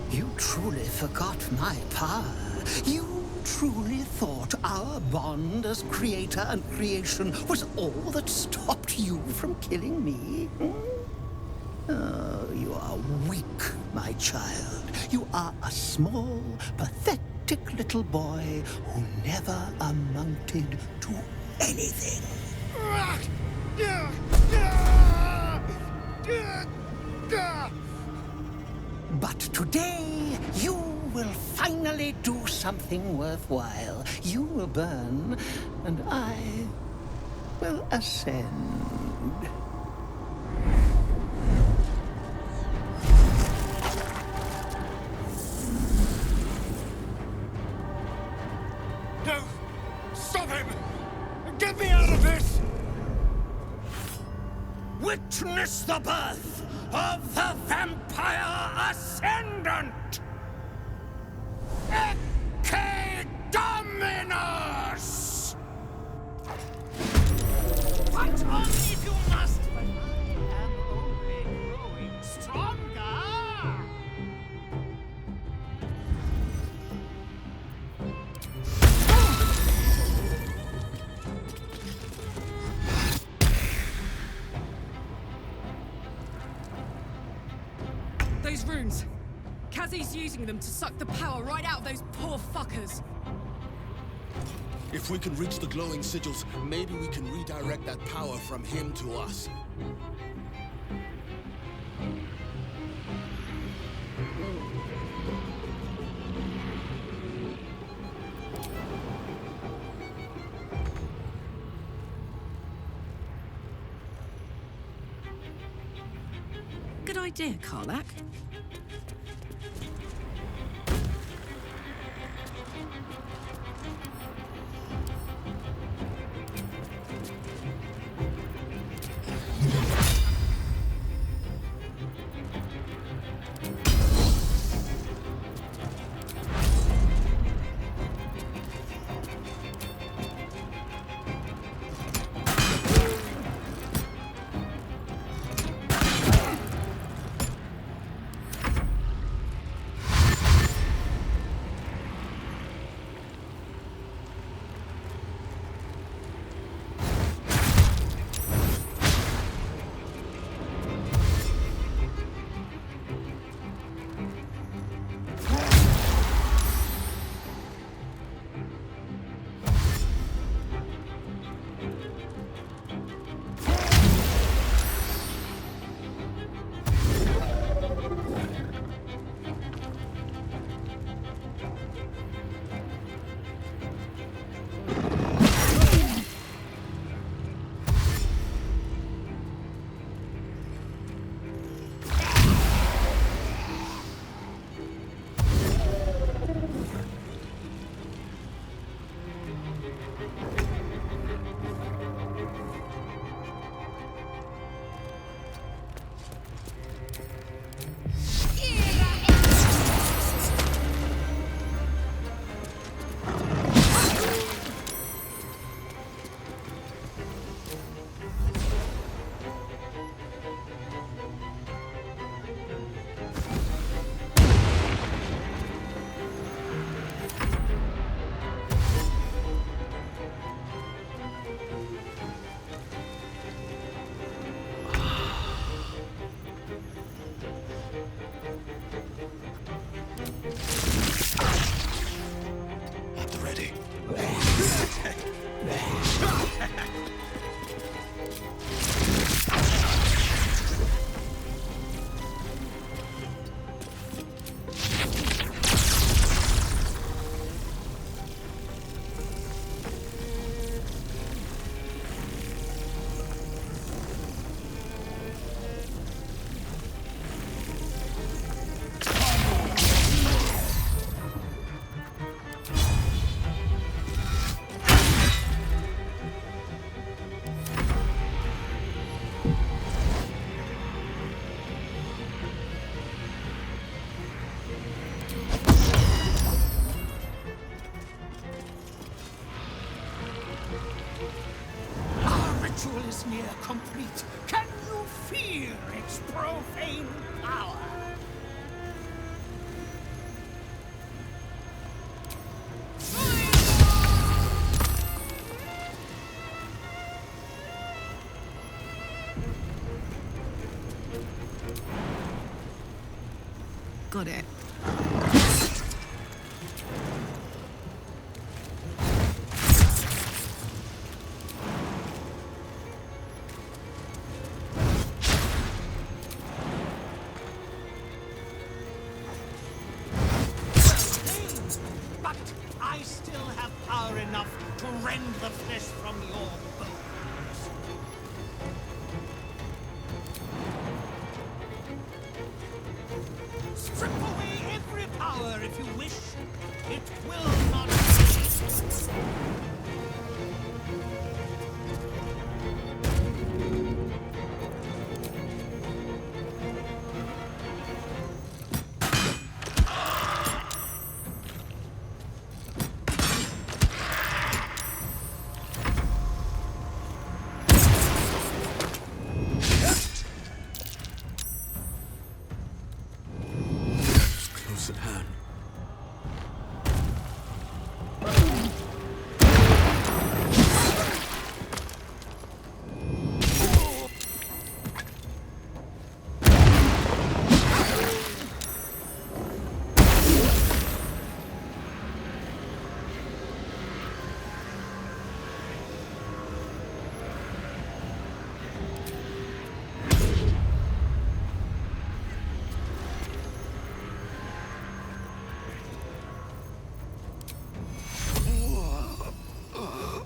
You truly forgot my power. You truly thought our bond as creator and creation was all that stopped you from killing me? Oh, you are weak, my child. You are a small, pathetic little boy who never amounted to anything. But today, you will finally do something worthwhile. You will burn, and I will ascend. No! Stop him! Get me out of this! Witness the birth of the Vampire Ascendant! Ecce Dominus! Fight on if you must, but I am only growing stronger! Those runes. Kazi's using them to suck the power right out of those poor fuckers. If we can reach the glowing sigils, maybe we can redirect that power from him to us. Good idea, Karlak. is near complete. Can you feel its profane power? Got it. But I still have power enough to rend the flesh from your bones. Strip away every power if you wish. It will not. Close at hand.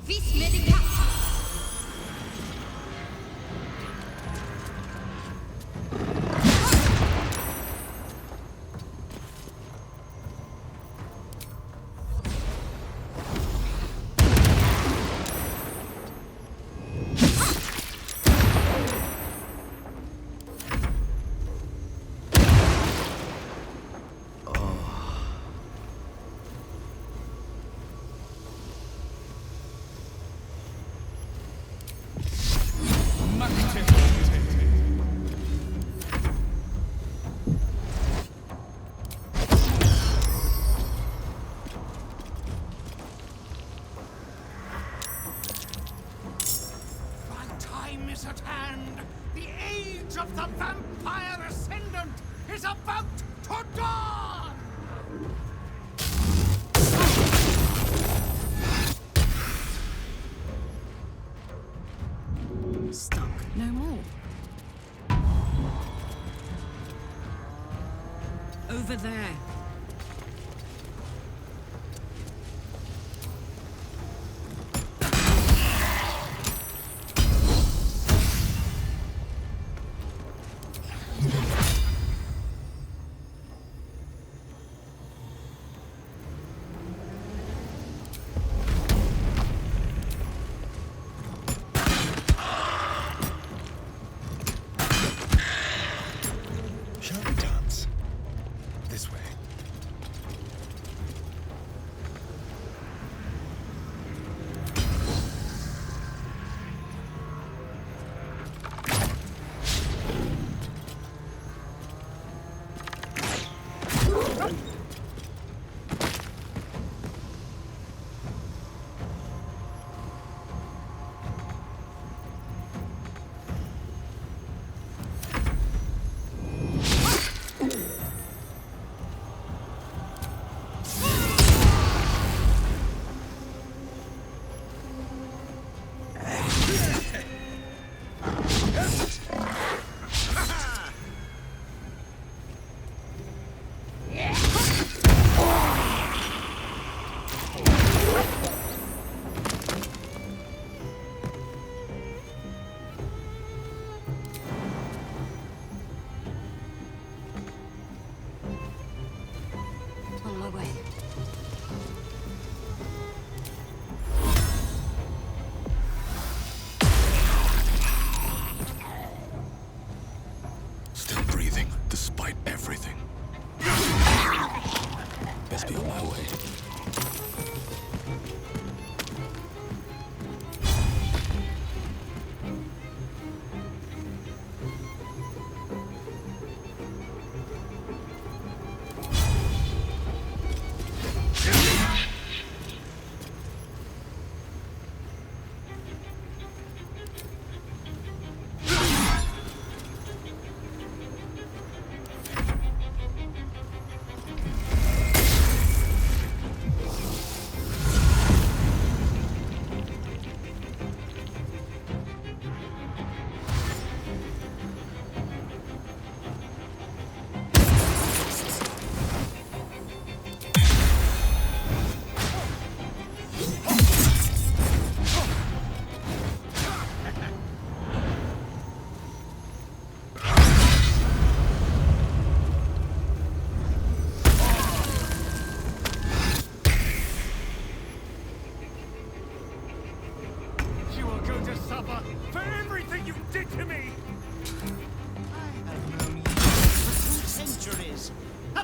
Vis medica. My time is at hand. The age of the vampire ascendant is about to dawn! Stuck. No more. Over there. Shall we dance? This way.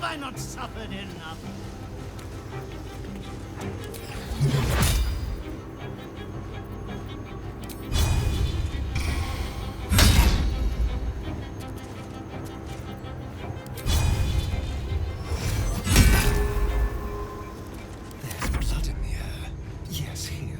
Have I not suffered enough? There's blood in the air. Yes, here.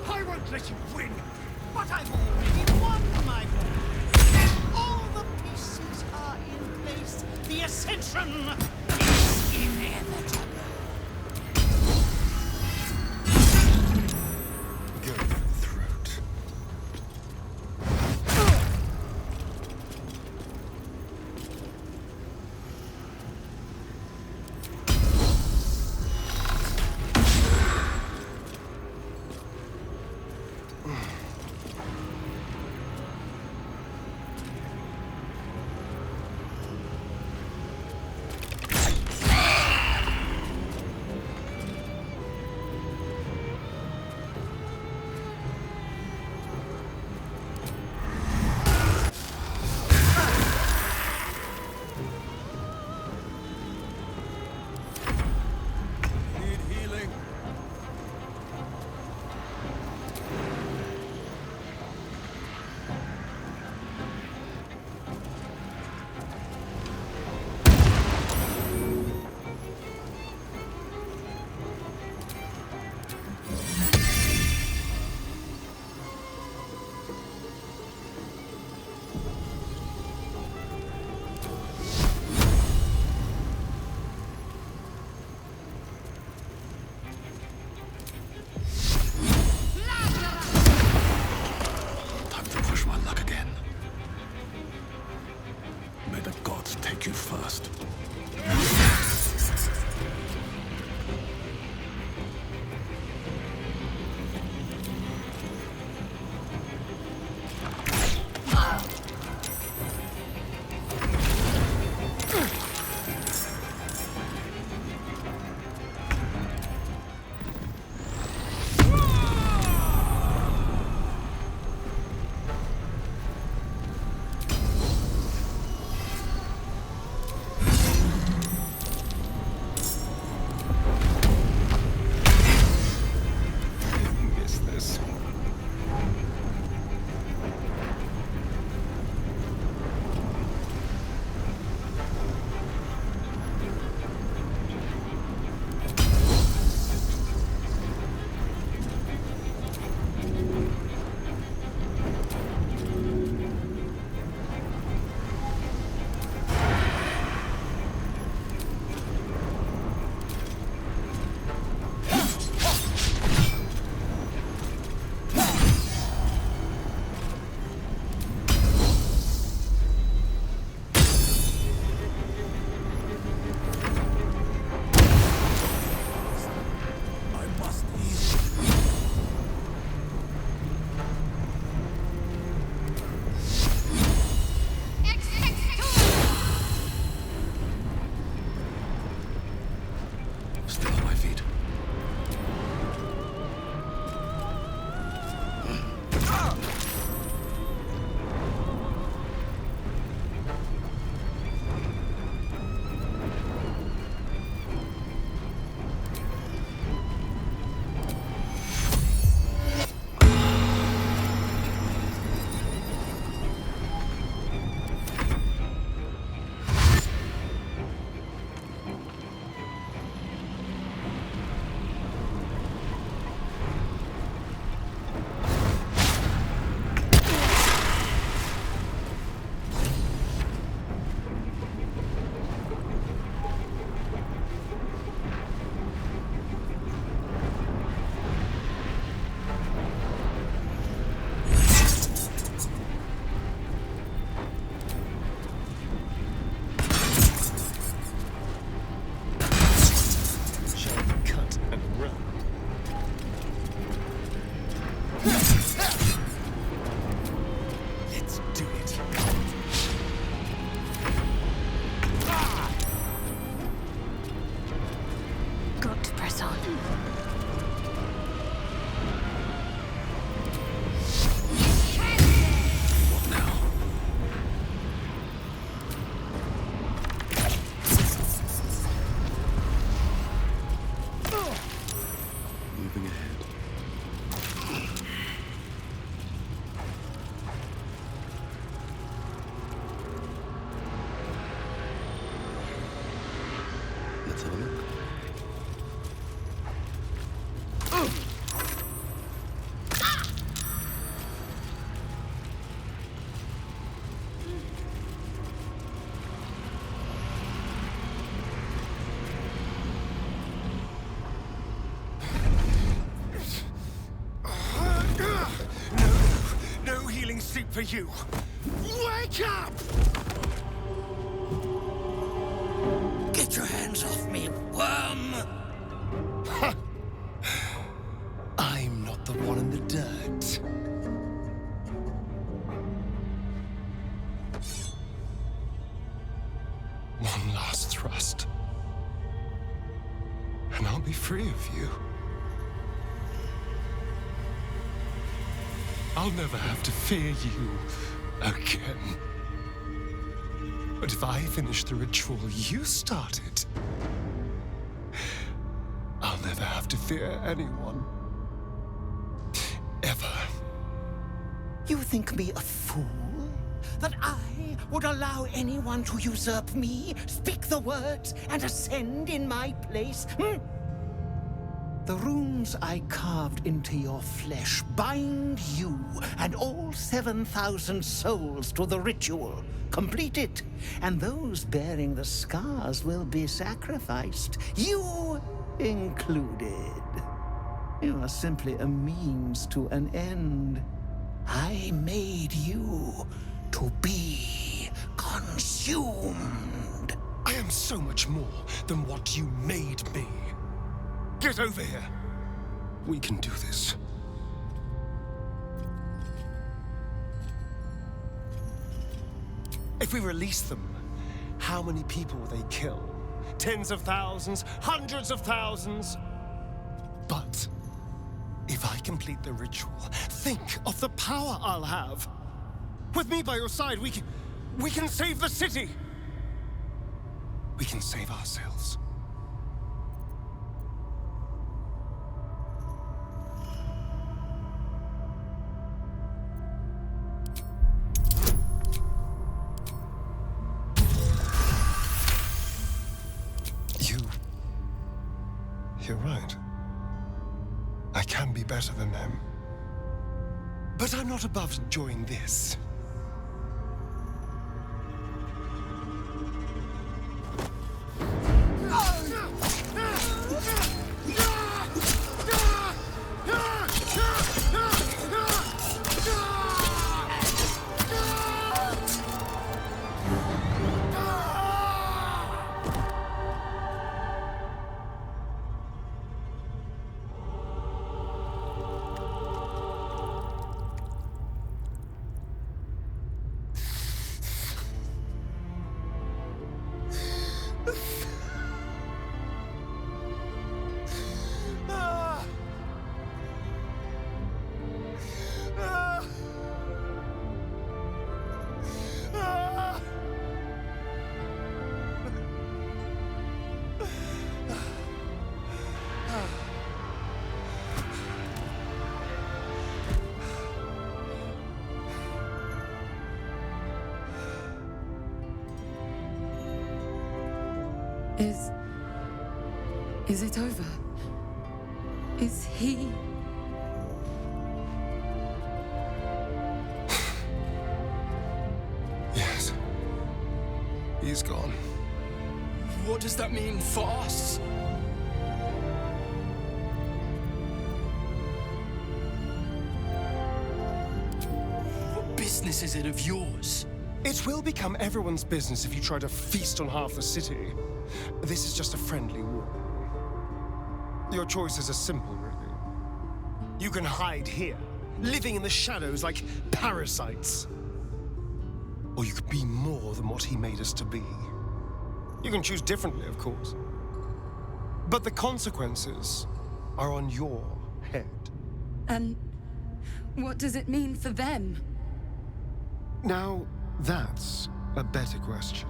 I won't let you win, but I've already won, my boy. All the pieces are in place. The ascension is inevitable. Go for the throat. moving ahead. Let's have a look. No healing sleep for you. Wake up! Get your hands off me, worm! I'm not the one in the dirt. One last thrust. And I'll be free of you. I'll never have to fear you again. But if I finish the ritual you started, I'll never have to fear anyone. Ever. You think me a fool? That I would allow anyone to usurp me, speak the words, and ascend in my place? The runes I carved into your flesh bind you and all 7,000 souls to the ritual. Complete it, and those bearing the scars will be sacrificed, you included. You are simply a means to an end. I made you to be consumed. I am so much more than what you made me. Get over here. We can do this. If we release them, how many people will they kill? Tens of thousands, hundreds of thousands? But if I complete the ritual, think of the power I'll have. With me by your side, we can save the city. We can save ourselves. You're right. I can be better than them. But I'm not above enjoying this. Is it over? Is he... Yes. He's gone. What does that mean for us? What business is it of yours? It will become everyone's business if you try to feast on half the city. This is just a friendly war. Your choices are simple, really. You can hide here, living in the shadows like parasites. Or you could be more than what he made us to be. You can choose differently, of course. But the consequences are on your head. And what does it mean for them? Now, that's a better question.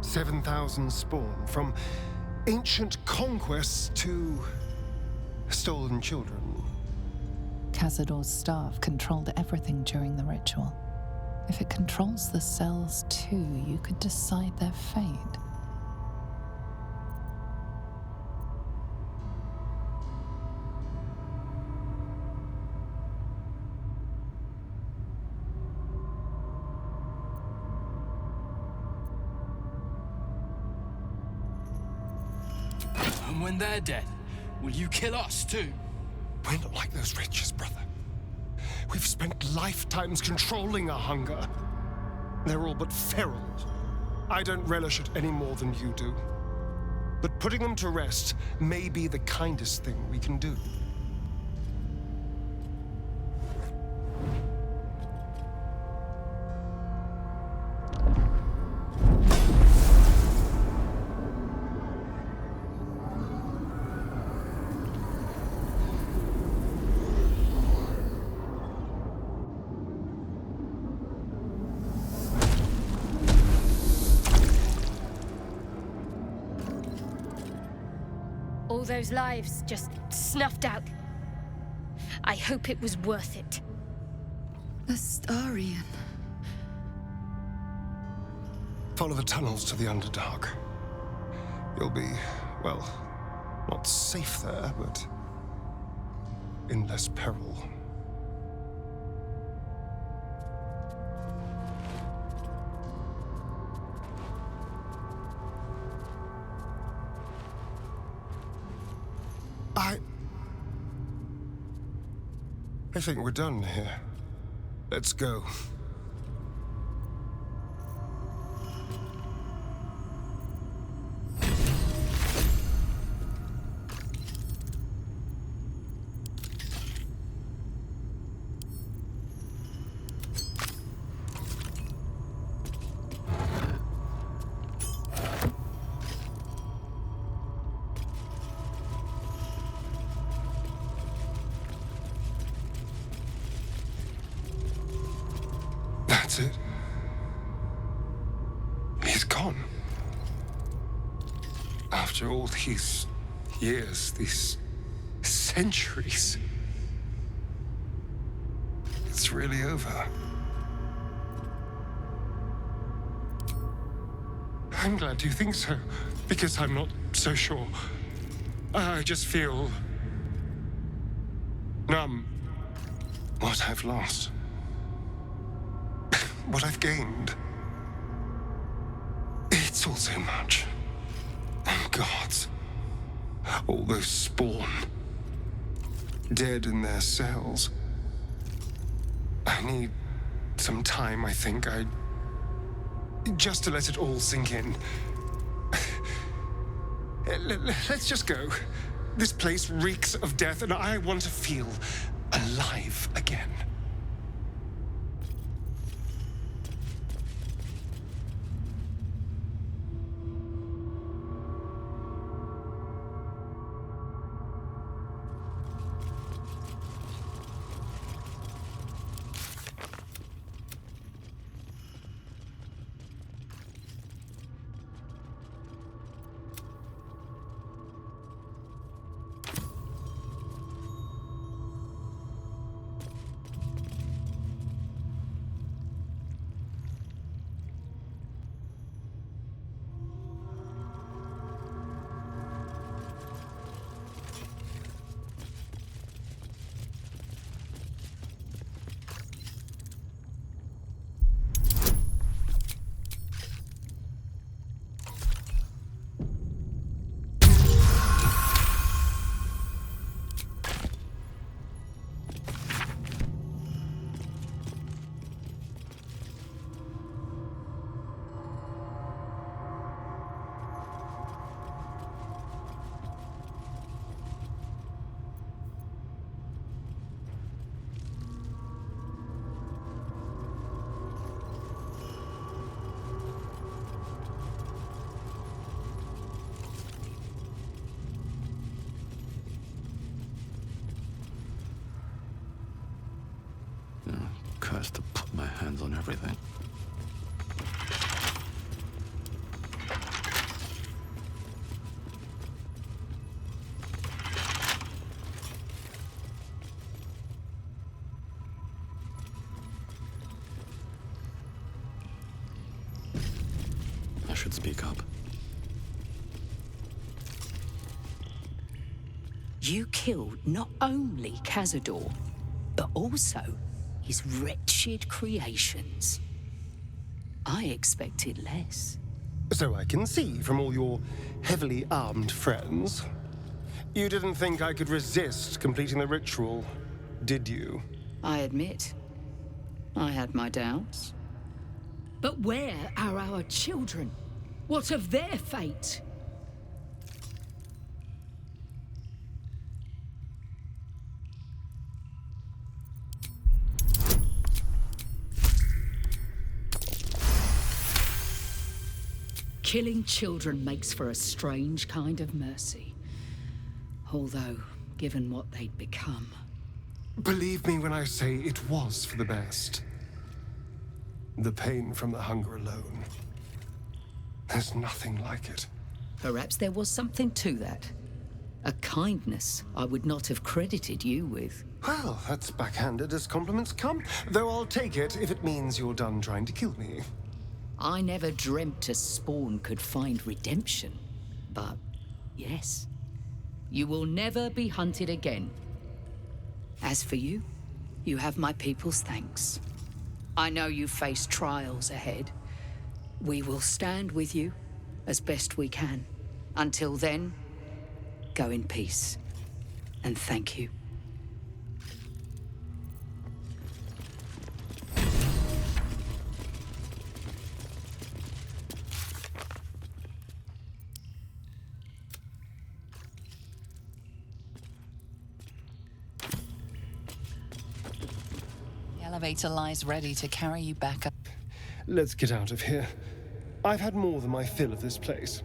7,000 spawn, from ancient conquests to stolen children. Cazador's staff controlled everything during the ritual. If it controls the cells too, you could decide their fate. And when they're dead, will you kill us too? We're not like those wretches, brother. We've spent lifetimes controlling our hunger. They're all but feral. I don't relish it any more than you do. But putting them to rest may be the kindest thing we can do. All those lives just snuffed out. I hope it was worth it. Astarion. Follow the tunnels to the Underdark. You'll be, well, not safe there, but in less peril. I think we're done here. Let's go. That's it. He's gone. After all these years, these centuries, it's really over. I'm glad you think so, because I'm not so sure. I just feel numb. What I've lost. What I've gained. It's all so much. And gods. All those spawn. Dead in their cells. I need some time, I think. Just to let it all sink in. Let's just go. This place reeks of death, and I want to feel alive again. To put my hands on everything. speak up. You killed not only Cazador, but also his wretched creations. I expected less. So I can see from all your heavily armed friends. You didn't think I could resist completing the ritual, did you? I admit, I had my doubts. But where are our children? What of their fate? Killing children makes for a strange kind of mercy. Although, given what they'd become... Believe me when I say it was for the best. The pain from the hunger alone. There's nothing like it. Perhaps there was something to that. A kindness I would not have credited you with. Well, that's backhanded as compliments come, though I'll take it if it means you're done trying to kill me. I never dreamt a spawn could find redemption. But, yes, you will never be hunted again. As for you, you have my people's thanks. I know you face trials ahead. We will stand with you as best we can. Until then, go in peace. And thank you. The elevator lies ready to carry you back up. Let's get out of here. I've had more than my fill of this place.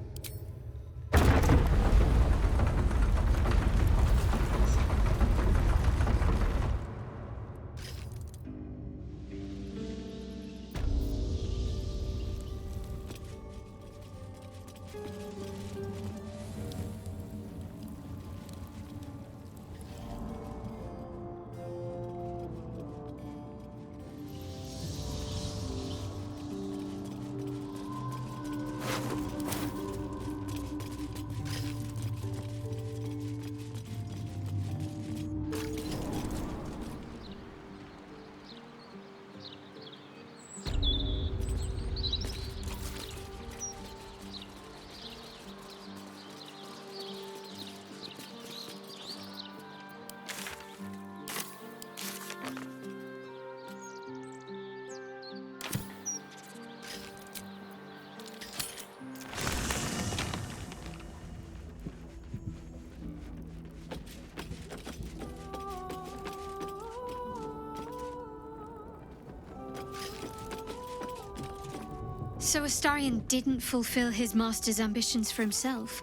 So Astarion didn't fulfill his master's ambitions for himself.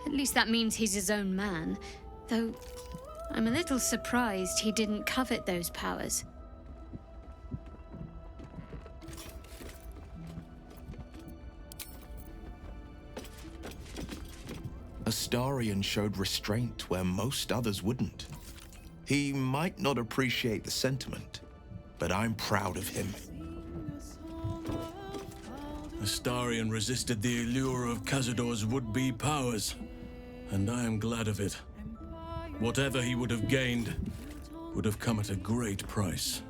At least that means he's his own man. Though, I'm a little surprised he didn't covet those powers. Astarion showed restraint where most others wouldn't. He might not appreciate the sentiment, but I'm proud of him. Astarion resisted the allure of Cazador's would-be powers, and I am glad of it. Whatever he would have gained would have come at a great price.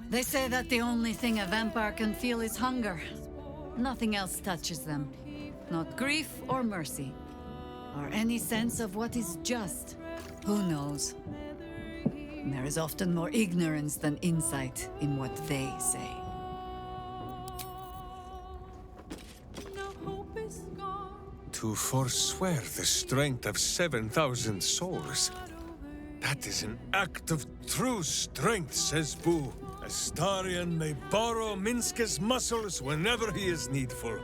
They say that the only thing a vampire can feel is hunger. Nothing else touches them. Not grief or mercy, or any sense of what is just. Who knows? There is often more ignorance than insight in what they say. To forswear the strength of 7,000 souls. That is an act of true strength, says Boo. Astarion may borrow Minske's muscles whenever he is needful.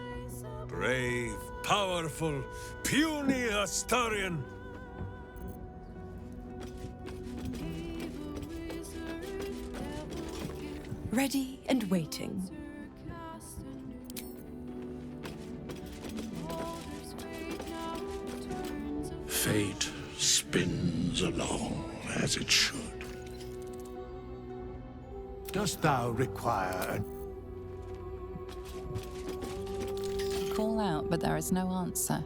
Brave, powerful, puny Astarion. Ready and waiting. Fate spins along as it should. Dost thou require call out, but there is no answer.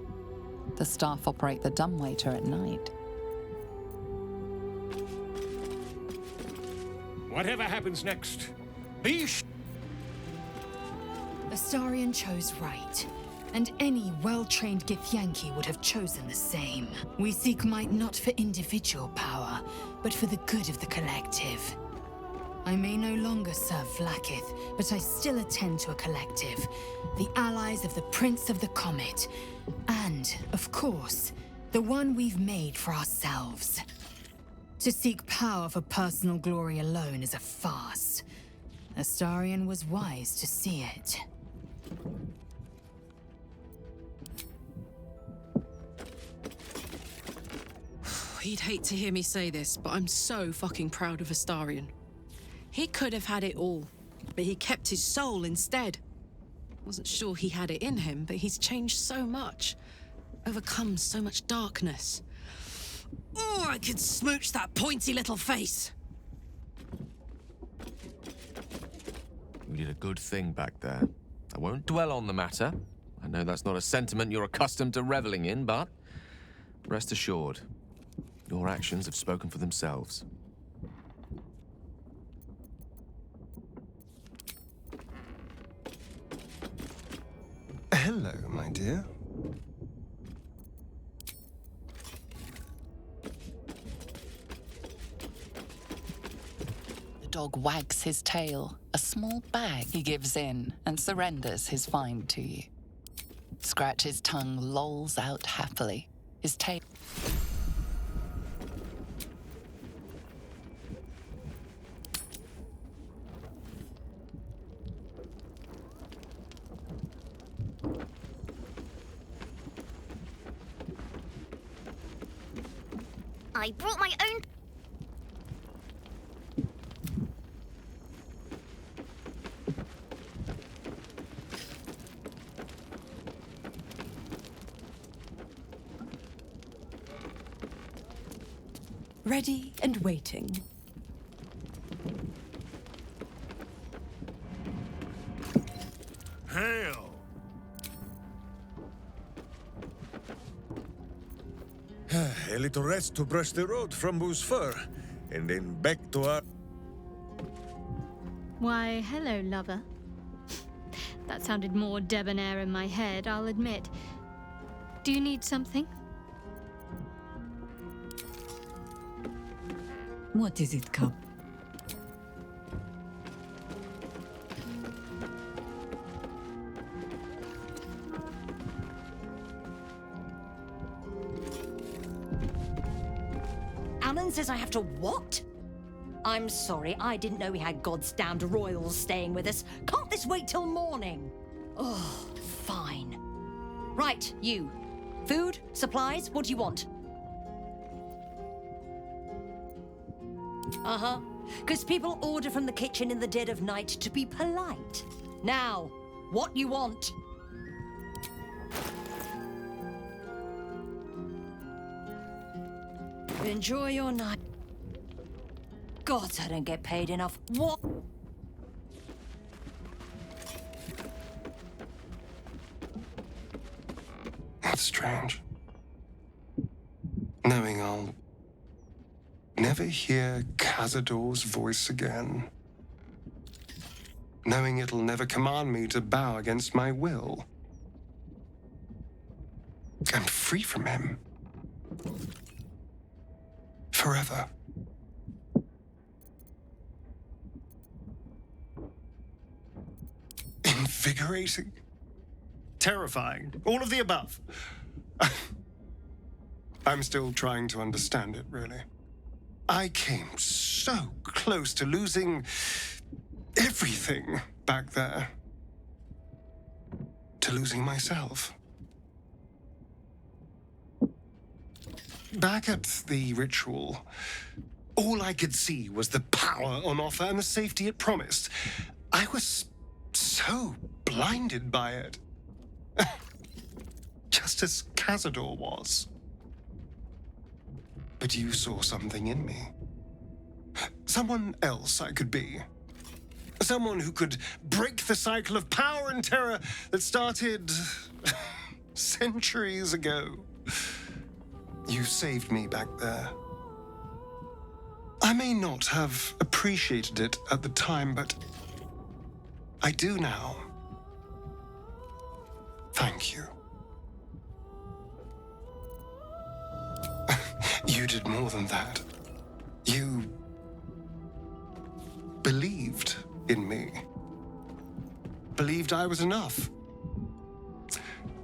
The staff operate the dumbwaiter at night. Whatever happens next, be Astarion chose right, and any well-trained Githyanki would have chosen the same. We seek might not for individual power, but for the good of the collective. I may no longer serve Vlaakith, but I still attend to a collective, the allies of the Prince of the Comet, and, of course, the one we've made for ourselves. To seek power for personal glory alone is a farce. Astarion was wise to see it. He'd hate to hear me say this, but I'm so fucking proud of Astarion. He could have had it all, but he kept his soul instead. Wasn't sure he had it in him, but he's changed so much. Overcome so much darkness. Oh, I could smooch that pointy little face. You did a good thing back there. I won't dwell on the matter. I know that's not a sentiment you're accustomed to reveling in, but rest assured, your actions have spoken for themselves. Hello, my dear. The dog wags his tail, a small bag he gives in and surrenders his find to you. Scratch's tongue lolls out happily, his tail... I brought my own... Ready and waiting. Hail! A little rest to brush the road from VOSTFR, and then back to our... Why, hello, lover. That sounded more debonair in my head, I'll admit. Do you need something? What is it, Cub? Alan says I have to what? I'm sorry, I didn't know we had goddamned royals staying with us. Can't this wait till morning? Oh, fine. Right, you. Food? Supplies? What do you want? Uh-huh. Because people order from the kitchen in the dead of night to be polite. Now, what you want? Enjoy your night. God, I don't get paid enough. What? That's strange. Knowing I'll never hear Cazador's voice again. Knowing it'll never command me to bow against my will. I'm free from him. Forever. Invigorating. Terrifying. All of the above. I'm still trying to understand it, really. I came so close to losing everything back there. To losing myself. Back at the ritual, all I could see was the power on offer and the safety it promised. I was so blinded by it. Just as Cazador was. But you saw something in me. Someone else I could be. Someone who could break the cycle of power and terror that started centuries ago. You saved me back there. I may not have appreciated it at the time, but I do now. Thank you. You did more than that. You believed in me. Believed I was enough.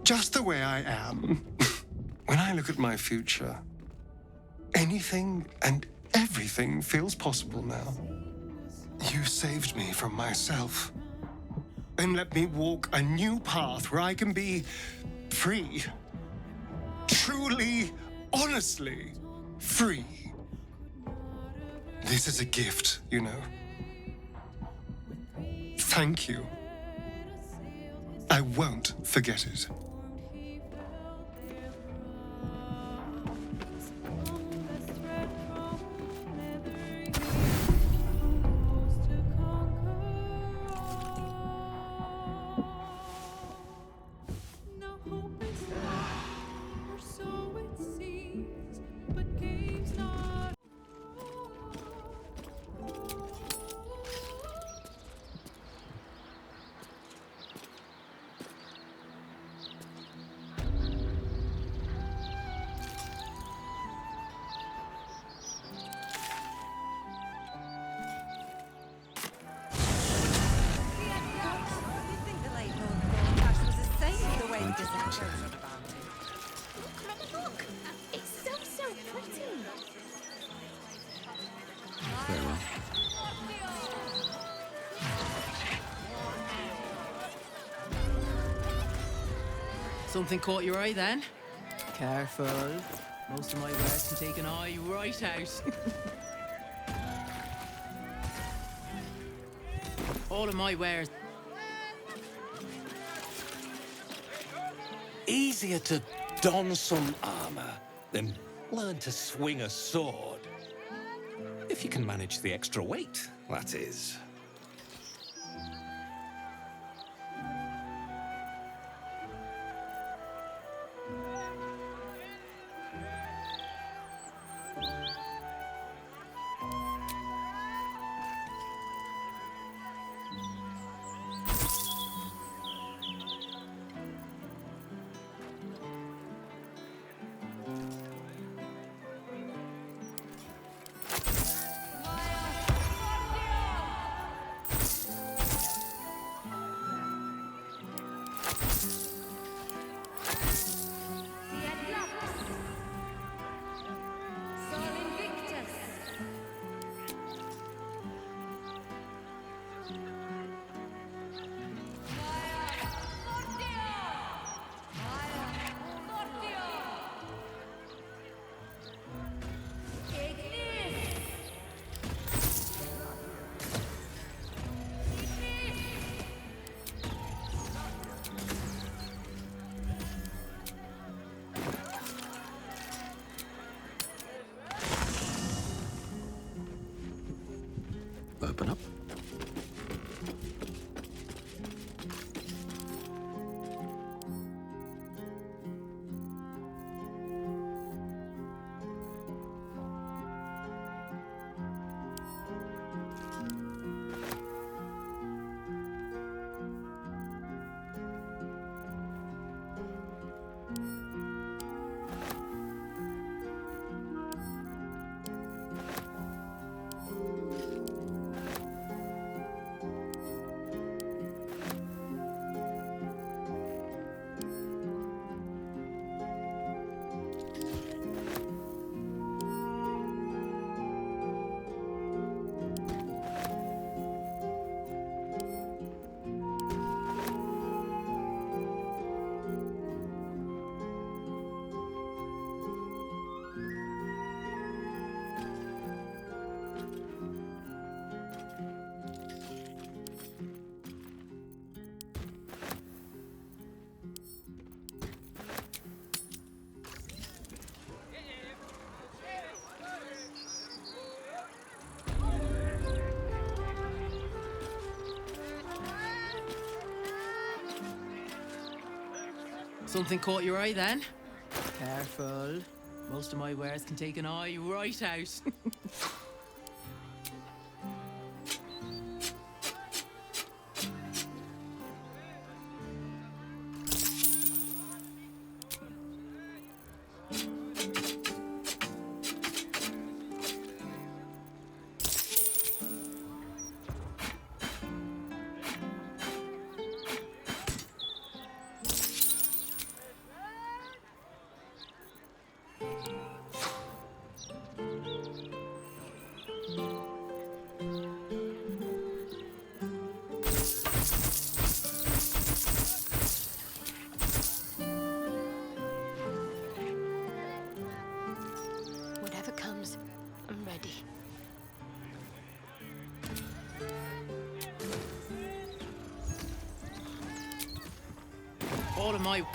Just the way I am. When I look at my future, anything and everything feels possible now. You saved me from myself and let me walk a new path where I can be free. Truly, honestly free. This is a gift, you know. Thank you. I won't forget it. Very well. Something caught your eye then? Careful. Most of my wares can take an eye right out. All of my wares. Easier to don some armor than learn to swing a sword. If you can manage the extra weight, that is. Something caught your eye then? Careful. Most of my wares can take an eye right out. Whatever comes, I'm ready. All of my...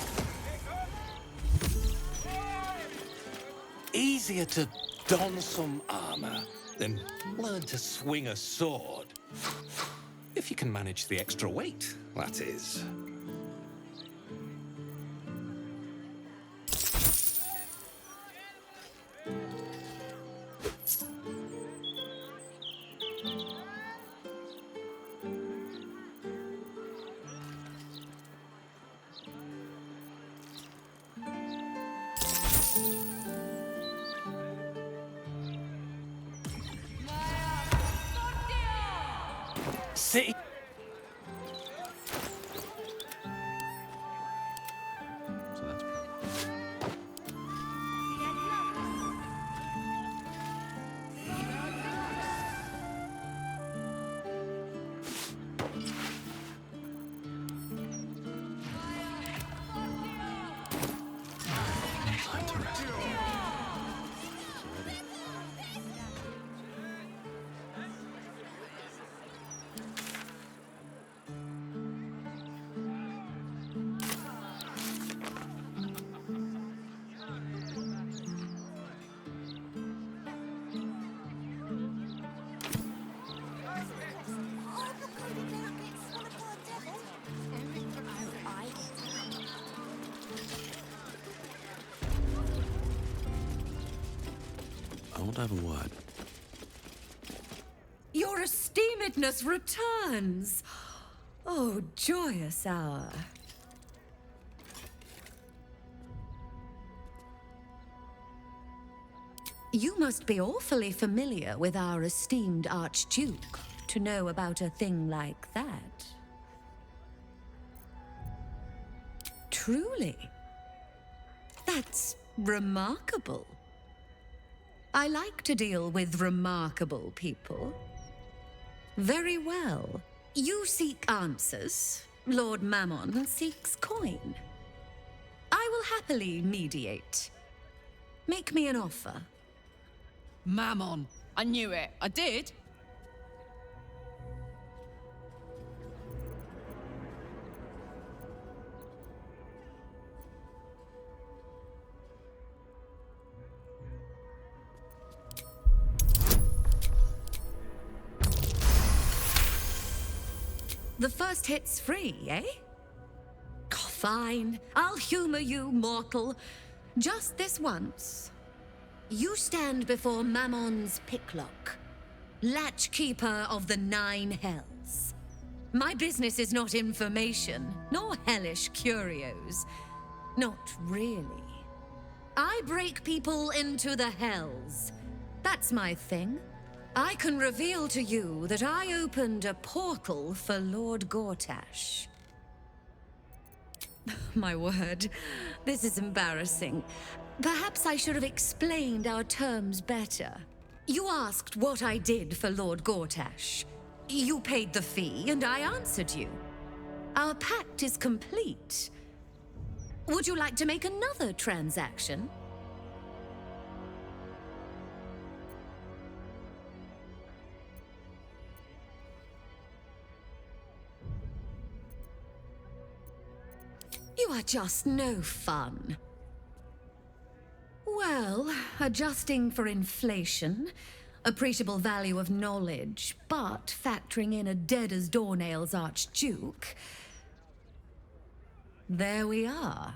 Easier to don some armor than learn to swing a sword. If you can manage the extra weight, that is. See? I want to have a word. Your esteemedness returns. Oh, joyous hour. You must be awfully familiar with our esteemed Archduke to know about a thing like that. Truly. That's remarkable. I like to deal with remarkable people. Very well. You seek answers. Lord Mammon seeks coin. I will happily mediate. Make me an offer. Mammon. I knew it. I did. The first hit's free, eh? Fine. I'll humor you, mortal. Just this once. You stand before Mammon's picklock, latchkeeper of the 9 hells. My business is not information, nor hellish curios. Not really. I break people into the hells. That's my thing. I can reveal to you that I opened a portal for Lord Gortash. My word, this is embarrassing. Perhaps I should have explained our terms better. You asked what I did for Lord Gortash. You paid the fee, and I answered you. Our pact is complete. Would you like to make another transaction? You are just no fun. Well, adjusting for inflation, appreciable value of knowledge, but factoring in a dead-as-doornails Archduke, there we are.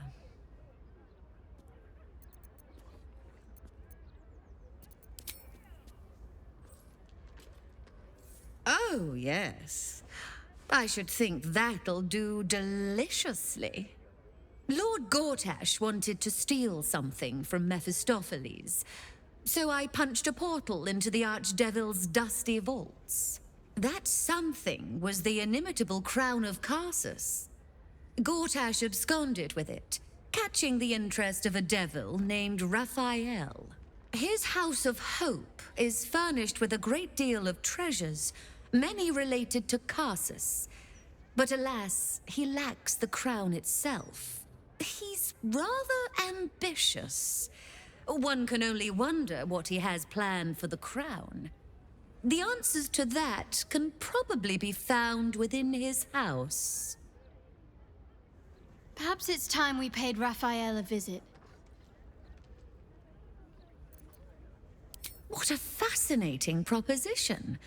Oh, yes. I should think that'll do deliciously. Lord Gortash wanted to steal something from Mephistopheles, so I punched a portal into the Archdevil's dusty vaults. That something was the inimitable crown of Carsus. Gortash absconded with it, catching the interest of a devil named Raphael. His House of Hope is furnished with a great deal of treasures, many related to Carsus. But alas, he lacks the crown itself. He's rather ambitious. One can only wonder what he has planned for the crown. The answers to that can probably be found within his house. Perhaps it's time we paid Raphael a visit. What a fascinating proposition.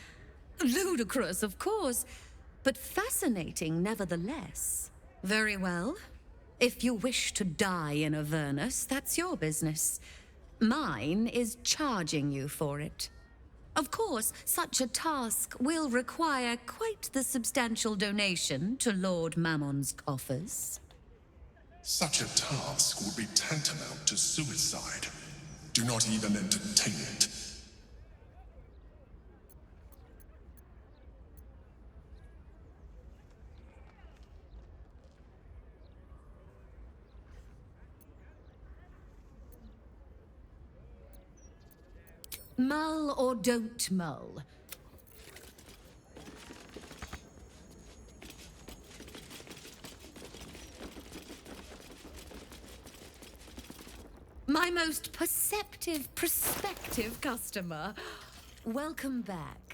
Ludicrous, of course, but fascinating nevertheless. Very well. If you wish to die in Avernus, that's your business. Mine is charging you for it. Of course, such a task will require quite the substantial donation to Lord Mammon's coffers. Such a task would be tantamount to suicide. Do not even entertain it. Mull or don't mull. My most perceptive, prospective customer. Welcome back.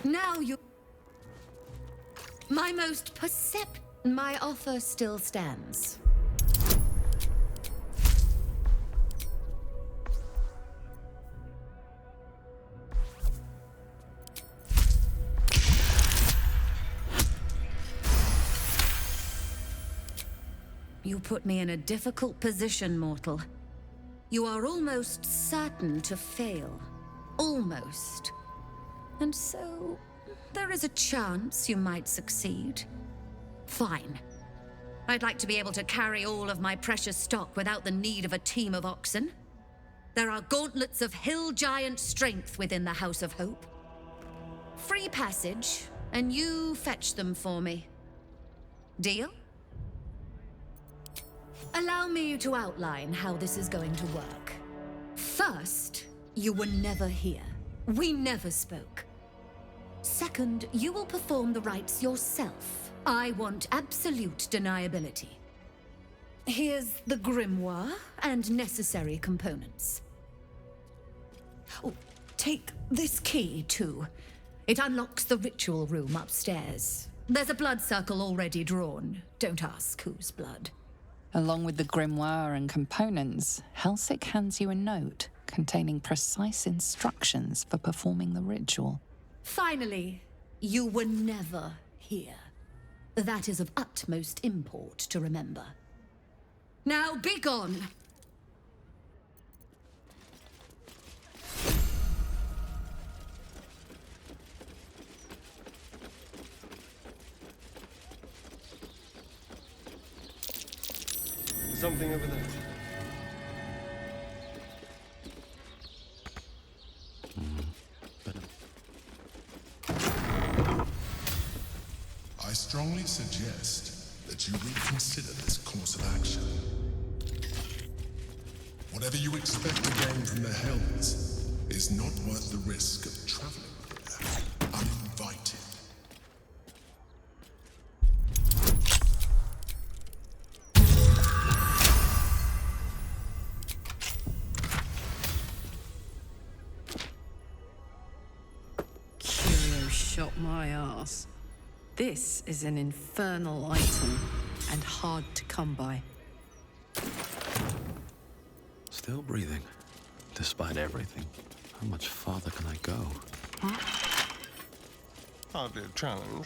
Now you... My most My offer still stands. You put me in a difficult position, mortal. You are almost certain to fail. Almost. And so, there is a chance you might succeed. Fine. I'd like to be able to carry all of my precious stock without the need of a team of oxen. There are gauntlets of hill giant strength within the House of Hope. Free passage, and you fetch them for me. Deal? Allow me to outline how this is going to work. First, you were never here. We never spoke. Second, you will perform the rites yourself. I want absolute deniability. Here's the grimoire and necessary components. Oh, take this key, too. It unlocks the ritual room upstairs. There's a blood circle already drawn. Don't ask whose blood. Along with the grimoire and components, Helsik hands you a note containing precise instructions for performing the ritual. Finally, you were never here. That is of utmost import to remember. Now be gone! Something over there. I strongly suggest that you reconsider this course of action. Whatever you expect to gain from the Hells is not worth the risk of traveling there uninvited. Curio shot my ass. This is an infernal item and hard to come by. Still breathing, despite everything. How much farther can I go? Hardly a challenge.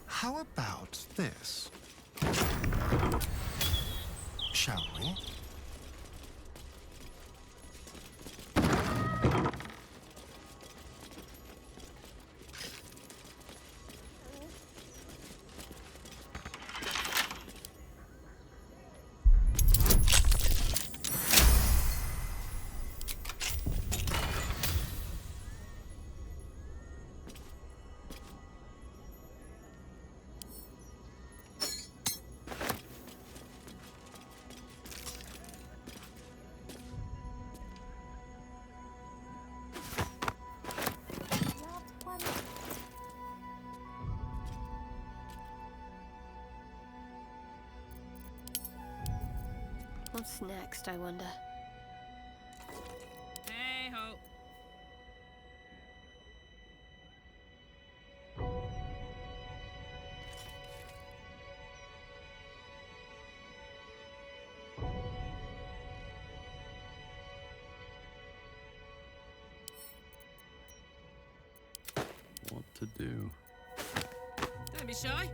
How about this? Shall we? What's next, I wonder? Hey ho. What to do? Don't be shy.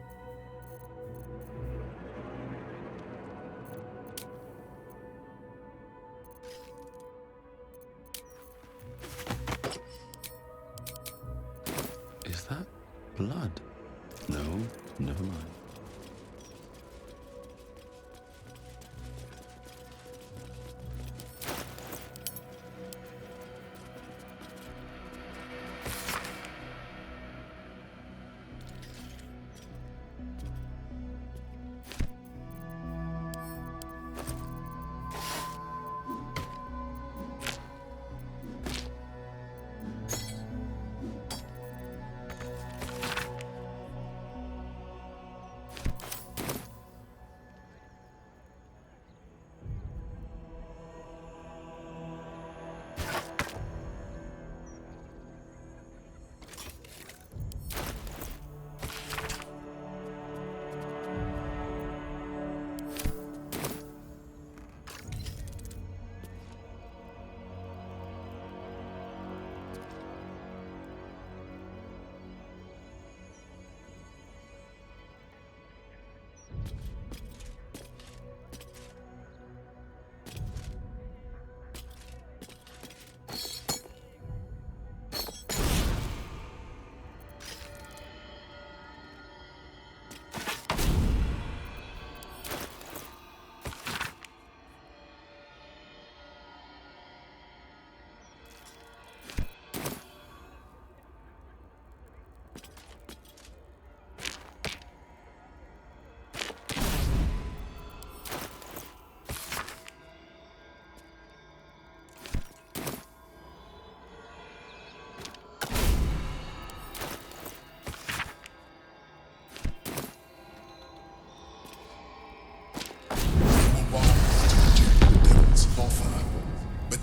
Is that blood? No, never mind.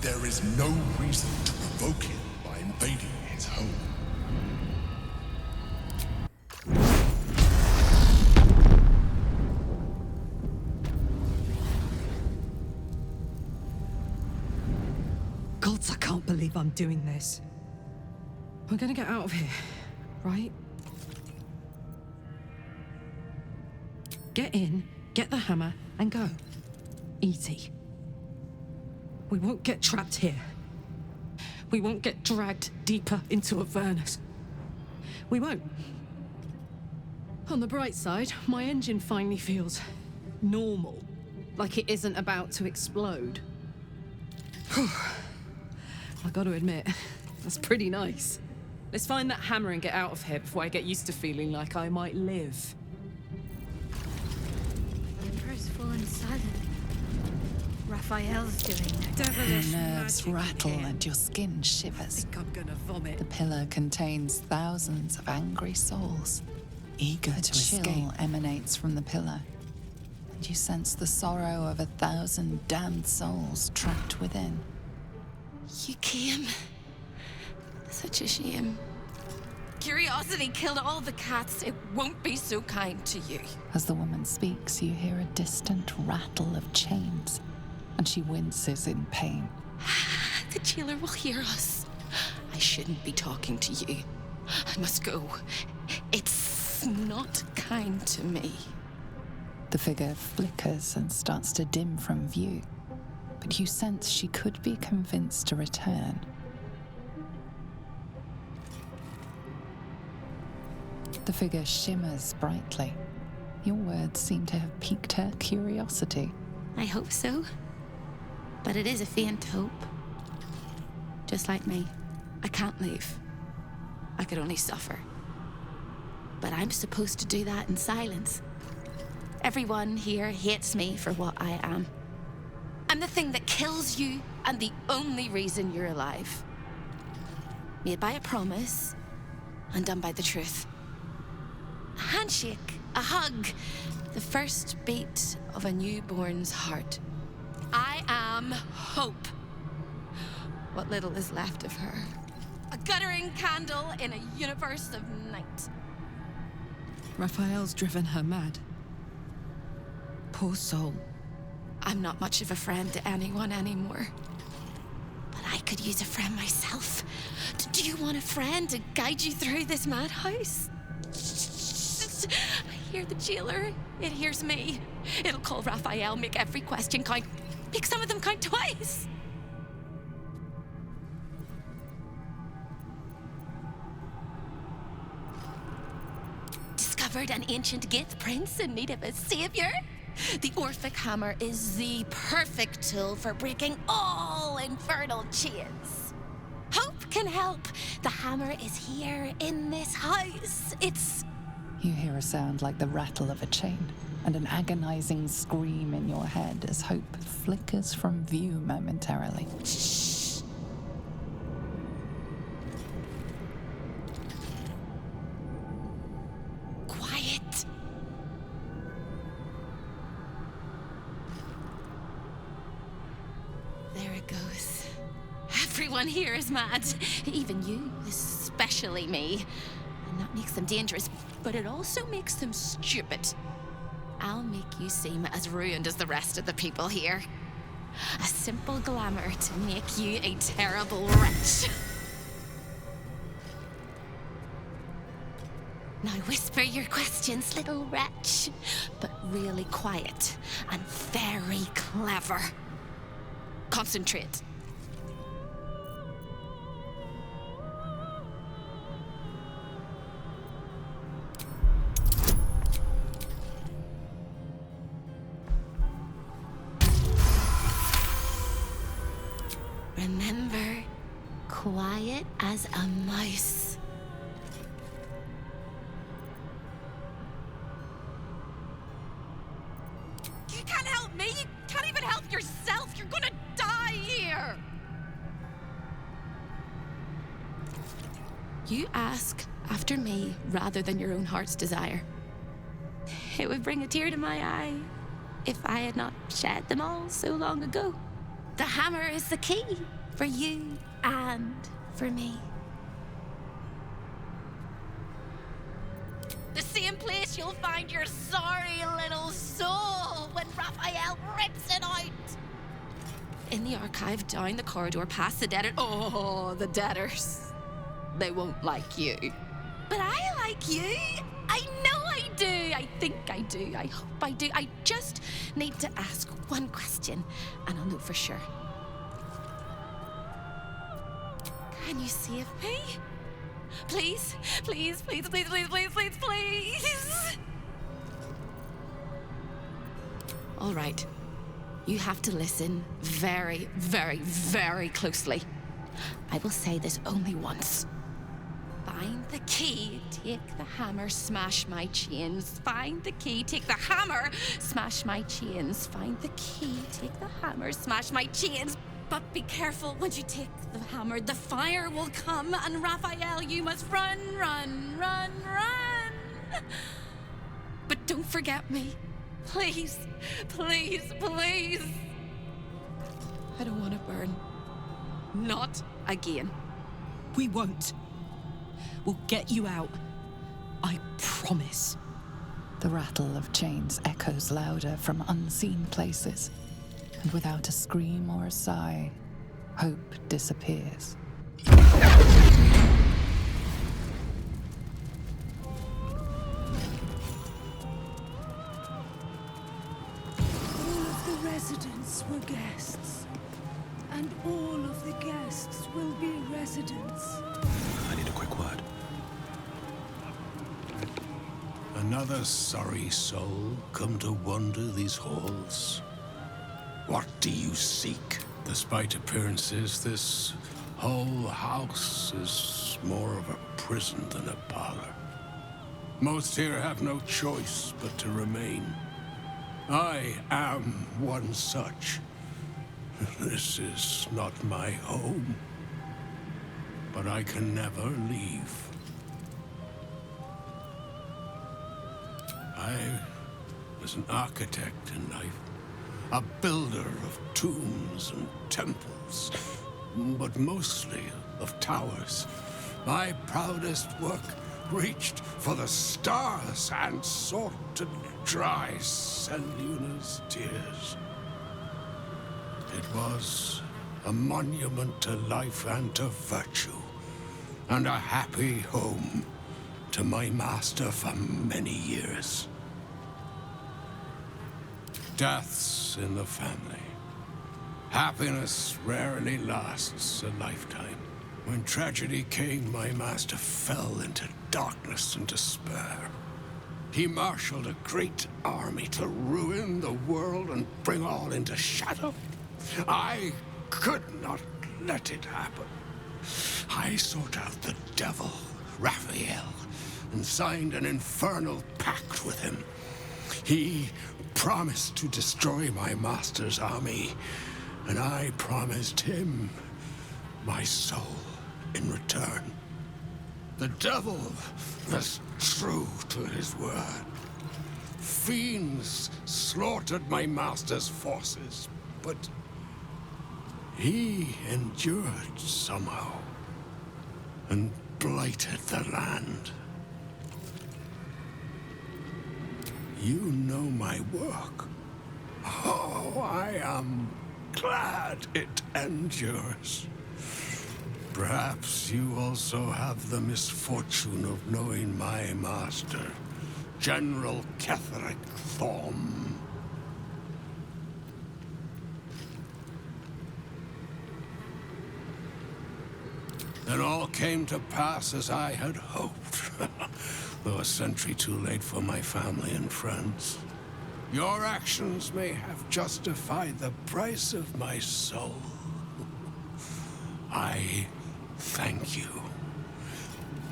There is no reason to provoke him by invading his home. Gods, I can't believe I'm doing this. We're gonna get out of here, right? Get in, get the hammer, and go. Easy. We won't get trapped here. We won't get dragged deeper into Avernus. We won't. On the bright side, my engine finally feels normal. Like it isn't about to explode. I gotta admit, that's pretty nice. Let's find that hammer and get out of here before I get used to feeling like I might live. The Emperor's fallen silent. Raphael's doing devilish Your nerves magic rattle again. and your skin shivers. I think I'm gonna vomit. The pillar contains thousands of angry souls. Eager to escape emanates from the pillar. And you sense the sorrow of 1,000 damned souls trapped within. You came. Such a shame. Curiosity killed all the cats. It won't be so kind to you. As the woman speaks, you hear a distant rattle of chains, and she winces in pain. The jailer will hear us. I shouldn't be talking to you. I must go. It's not kind to me. The figure flickers and starts to dim from view, but you sense she could be convinced to return. The figure shimmers brightly. Your words seem to have piqued her curiosity. I hope so. But it is a faint hope. Just like me. I can't leave. I could only suffer. But I'm supposed to do that in silence. Everyone here hates me for what I am. I'm the thing that kills you and the only reason you're alive. Made by a promise and done by the truth. A handshake, a hug, the first beat of a newborn's heart. I am hope. What little is left of her. A guttering candle in a universe of night. Raphael's driven her mad. Poor soul. I'm not much of a friend to anyone anymore. But I could use a friend myself. Do you want a friend to guide you through this madhouse? I hear the jailer. It hears me. It'll call Raphael, make every question count. Make some of them count twice. Discovered an ancient Gith prince in need of a savior. The Orphic hammer is the perfect tool for breaking all infernal chains. Hope can help. The hammer is here in this house. It's... You hear a sound like the rattle of a chain, and an agonizing scream in your head as hope flickers from view momentarily. Shh. Quiet. There it goes. Everyone here is mad. Even you, especially me. And that makes them dangerous, but it also makes them stupid. I'll make you seem as ruined as the rest of the people here. A simple glamour to make you a terrible wretch. Now whisper your questions, little wretch, but really quiet and very clever. Concentrate. Remember, quiet as a mouse. You can't help me. You can't even help yourself. You're gonna die here. You ask after me rather than your own heart's desire. It would bring a tear to my eye if I had not shed them all so long ago. The hammer is the key for you and for me. The same place you'll find your sorry little soul when Raphael rips it out. In the archive, down the corridor, past the debtor. Oh, the debtors. They won't like you. But I like you. I know I do. I think I do. I hope I do. I just need to ask one question, and I'll know for sure. Can you save me? Please? Please, please, please, please, please, please, please. All right. You have to listen very, very, very closely. I will say this only once. Find the key, take the hammer, smash my chains. Find the key, take the hammer, smash my chains. Find the key, take the hammer, smash my chains. But be careful, once you take the hammer, the fire will come, and Raphael, you must run, run, run, run. But don't forget me. Please, please, please. I don't want to burn. Not again. We won't. We'll get you out. I promise. The rattle of chains echoes louder from unseen places, and without a scream or a sigh, hope disappears. All of the residents were guests, and all of the guests will be residents. I need a quick word. Another sorry soul come to wander these halls. What do you seek? Despite appearances, this whole house is more of a prison than a parlor. Most here have no choice but to remain. I am one such. This is not my home, but I can never leave. I was an architect in life, a builder of tombs and temples, but mostly of towers. My proudest work reached for the stars and sought to dry Selluna's tears. It was a monument to life and to virtue, and a happy home to my master for many years. Deaths in the family. Happiness rarely lasts a lifetime. When tragedy came, my master fell into darkness and despair. He marshaled a great army to ruin the world and bring all into shadow. I could not let it happen. I sought out the devil, Raphael, and signed an infernal pact with him. He promised to destroy my master's army, and I promised him my soul in return. The devil was true to his word. Fiends slaughtered my master's forces, but he endured somehow and blighted the land. You know my work. Oh, I am glad it endures. Perhaps you also have the misfortune of knowing my master, General Ketheric Thorm. Then all came to pass as I had hoped, though a century too late for my family and friends. Your actions may have justified the price of my soul. I thank you.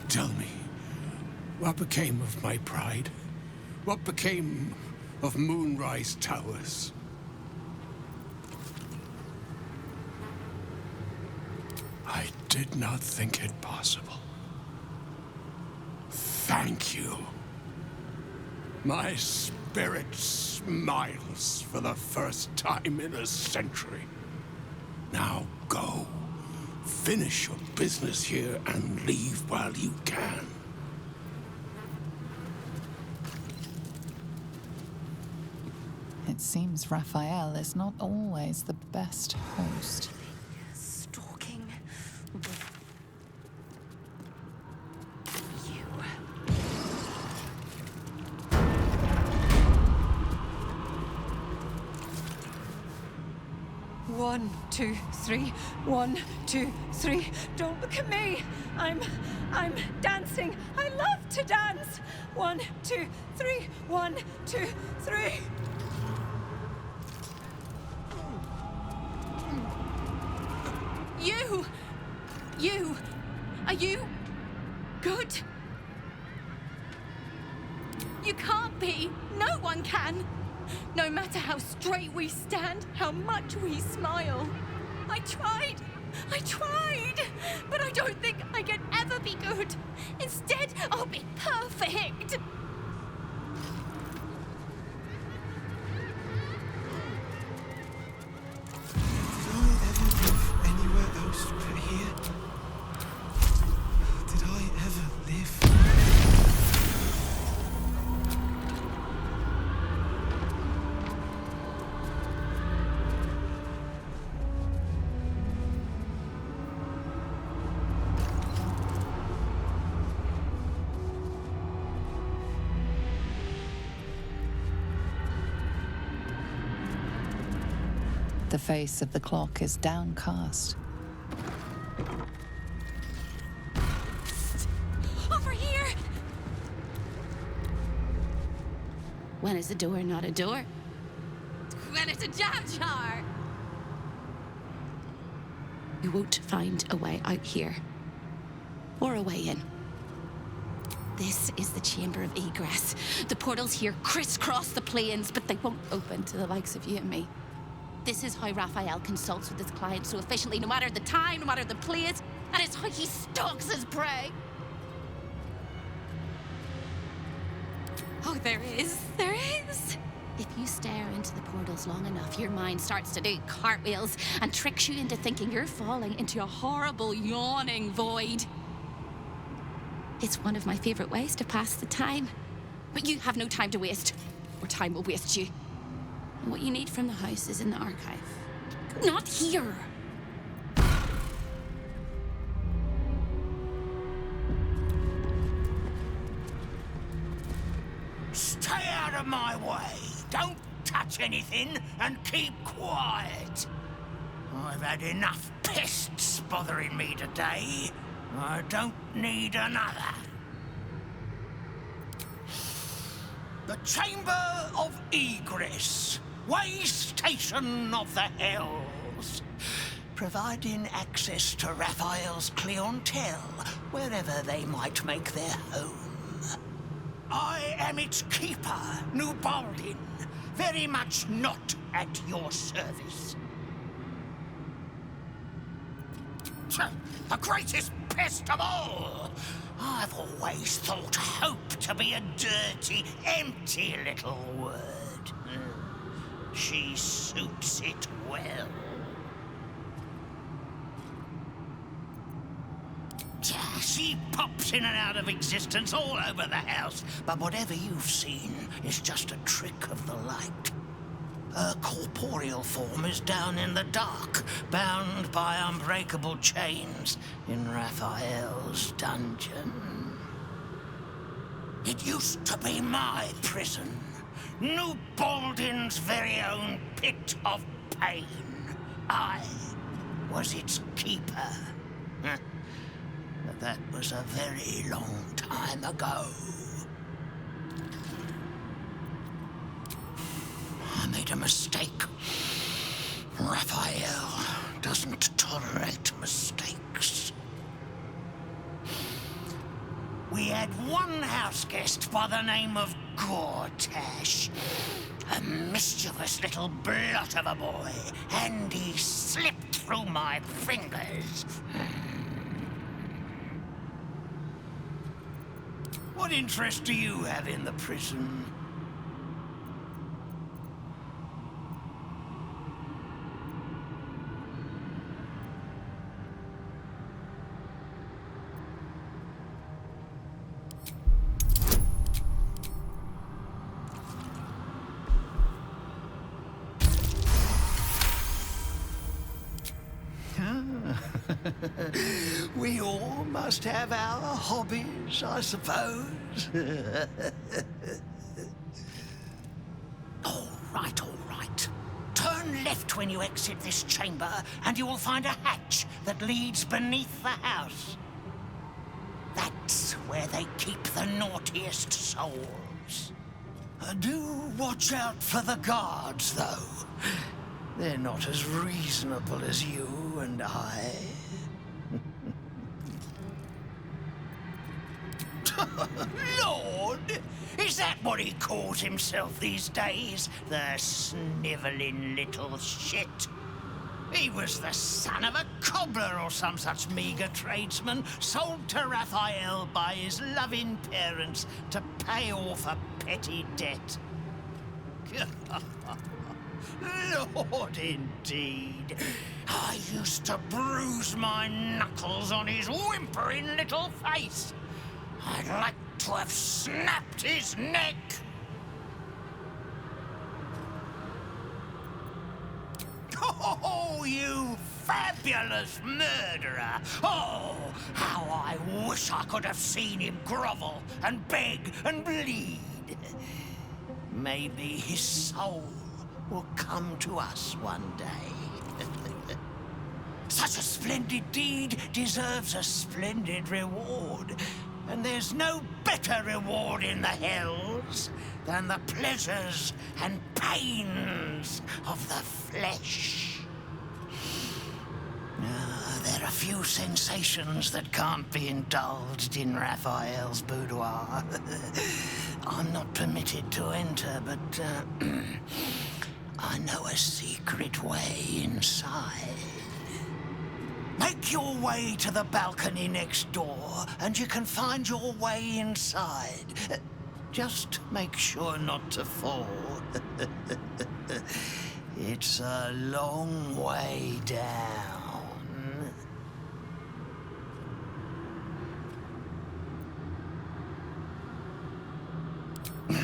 Tell me, what became of my pride? What became of Moonrise Towers? I did not think it possible. Thank you. My spirit smiles for the first time in a century. Now go. Finish your business here and leave while you can. It seems Raphael is not always the best host. Stalking. One, two, three. 1, 2, 3. Don't look at me. I'm dancing. I love to dance. 1, 2, 3. 1, 2, 3. You! You! Are you good? You can't be. No one can. No matter how straight we stand, how much we smile. I tried, but I don't think I can ever be good. Instead, I'll be perfect. Anywhere else but here? Did I ever live? The face of the clock is downcast. Over here! When is a door not a door? When it's a jam jar! You won't find a way out here. Or a way in. This is the chamber of egress. The portals here crisscross the planes, but they won't open to the likes of you and me. This is how Raphael consults with his clients so efficiently, no matter the time, no matter the place, and it's how he stalks his prey. Oh, there is. If you stare into the portals long enough, your mind starts to do cartwheels and tricks you into thinking you're falling into a horrible, yawning void. It's one of my favorite ways to pass the time. But you have no time to waste, or time will waste you. And what you need from the house is in the archive. Not here! Stay out of my way. Don't touch anything and keep quiet. I've had enough pests bothering me today. I don't need another. The Chamber of Egress. Way station of the Hells. Providing access to Raphael's clientele, wherever they might make their home. I am its keeper, Nubaldin. Very much not at your service. The greatest pest of all! I've always thought hope to be a dirty, empty little word. She suits it well. She pops in and out of existence all over the house, but whatever you've seen is just a trick of the light. Her corporeal form is down in the dark, bound by unbreakable chains in Raphael's dungeon. It used to be my prison, Nubaldin's very own pit of pain. I was its keeper. But that was a very long time ago. I made a mistake. Raphael doesn't tolerate mistakes. We had one house guest by the name of Gortash. A mischievous little blot of a boy, and he slipped through my fingers. What interest do you have in the prison? We all must have our hobbies, I suppose. All right. Turn left when you exit this chamber, and you will find a hatch that leads beneath the house. That's where they keep the naughtiest souls. Do watch out for the guards, though. They're not as reasonable as you and I. Lord! Is that what he calls himself these days? The snivelling little shit. He was the son of a cobbler or some such meagre tradesman, sold to Raphael by his loving parents to pay off a petty debt. Lord, indeed. I used to bruise my knuckles on his whimpering little face. I'd like to have snapped his neck. Oh, you fabulous murderer! Oh, how I wish I could have seen him grovel and beg and bleed. Maybe his soul will come to us one day. Such a splendid deed deserves a splendid reward. And there's no better reward in the hells than the pleasures and pains of the flesh. There are few sensations that can't be indulged in Raphael's boudoir. I'm not permitted to enter, but I know a secret way inside. Make your way to the balcony next door, and you can find your way inside. Just make sure not to fall. It's a long way down. You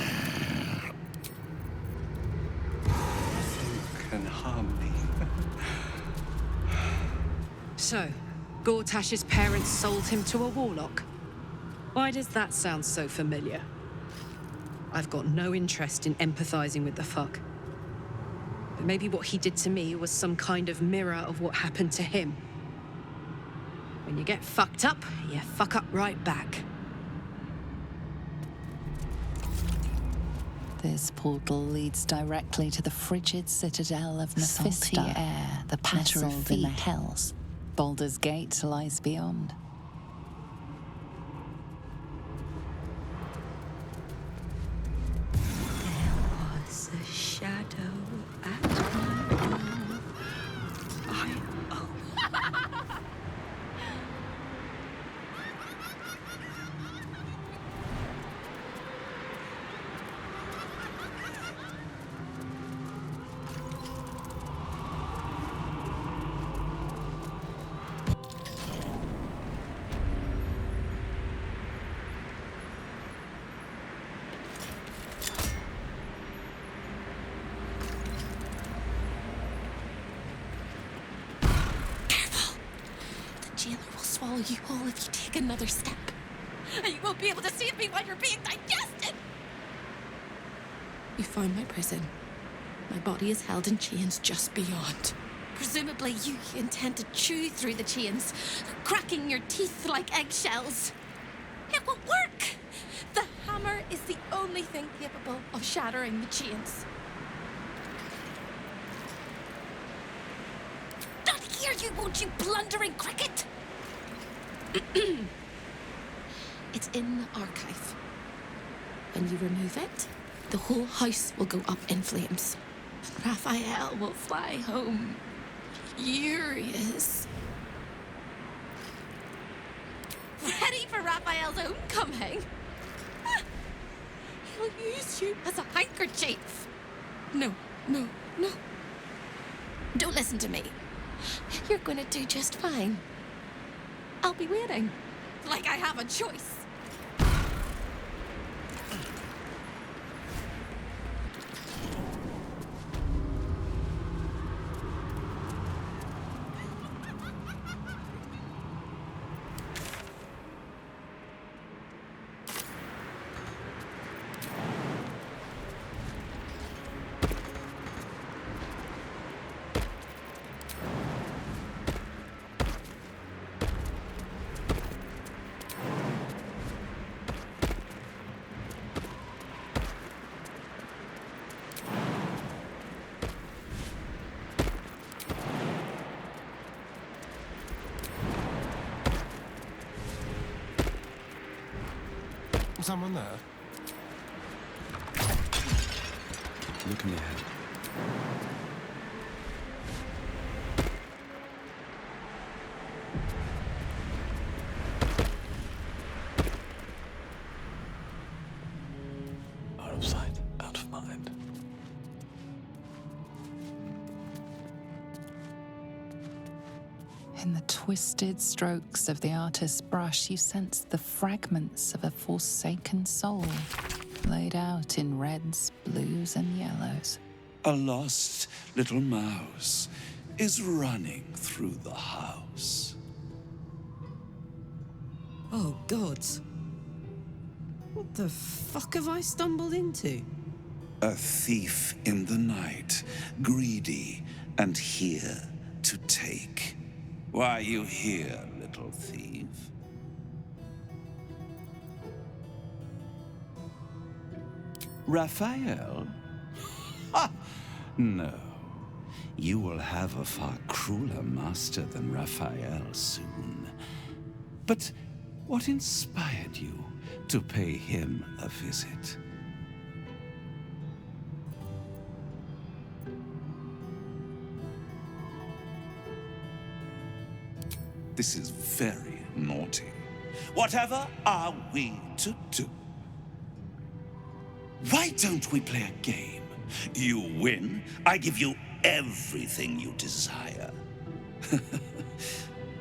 can harm me. So, Gortash's parents sold him to a warlock. Why does that sound so familiar? I've got no interest in empathizing with the fuck. But maybe what he did to me was some kind of mirror of what happened to him. When you get fucked up, you fuck up right back. This portal leads directly to the frigid citadel of Mephisto, salty air, the patter of feet in the hells. Baldur's Gate lies beyond. There was a shadow at my door. Swallow you whole if you take another step. And you won't be able to save me while you're being digested! You found my prison. My body is held in chains just beyond. Presumably you intend to chew through the chains, cracking your teeth like eggshells. It will work! The hammer is the only thing capable of shattering the chains. Not here, you won't, you blundering cricket! It's in the archive. When you remove it, the whole house will go up in flames. Raphael will fly home, furious. Ready for Raphael's homecoming? He'll use you as a handkerchief. No, no, no. Don't listen to me. You're gonna do just fine. I'll be waiting, like I have a choice. someone there? Looking ahead. Out of sight, out of mind. In the twisted strokes of the artist's brush, you sense the fragments of a forsaken soul, laid out in reds, blues, and yellows. A lost little mouse is running through the house. Oh, gods. What the fuck have I stumbled into? A thief in the night, greedy and here to take. Why are you here, little thief? Raphael? Ha! No. You will have a far crueler master than Raphael soon. But what inspired you to pay him a visit? This is very naughty. Whatever are we to do? Why don't we play a game? You win, I give you everything you desire.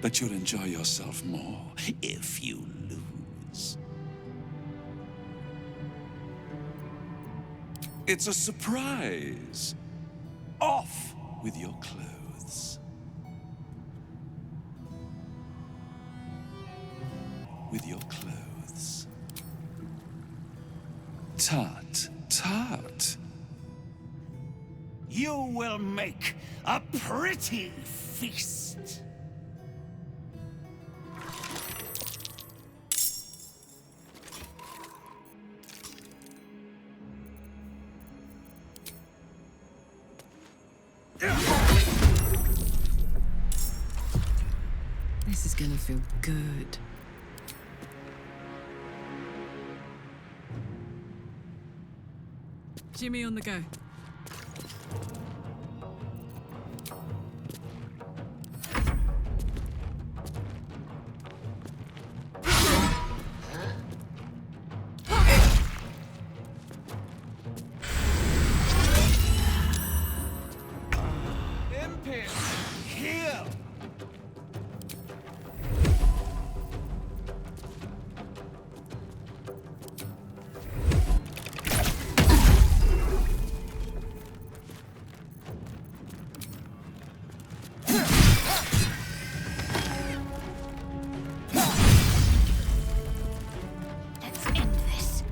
But you'll enjoy yourself more if you lose. It's a surprise. Off with your clothes. With your clothes. Tut, tut. You will make a pretty feast. This is gonna feel good. Jimmy on the go. Heal! Let's end this.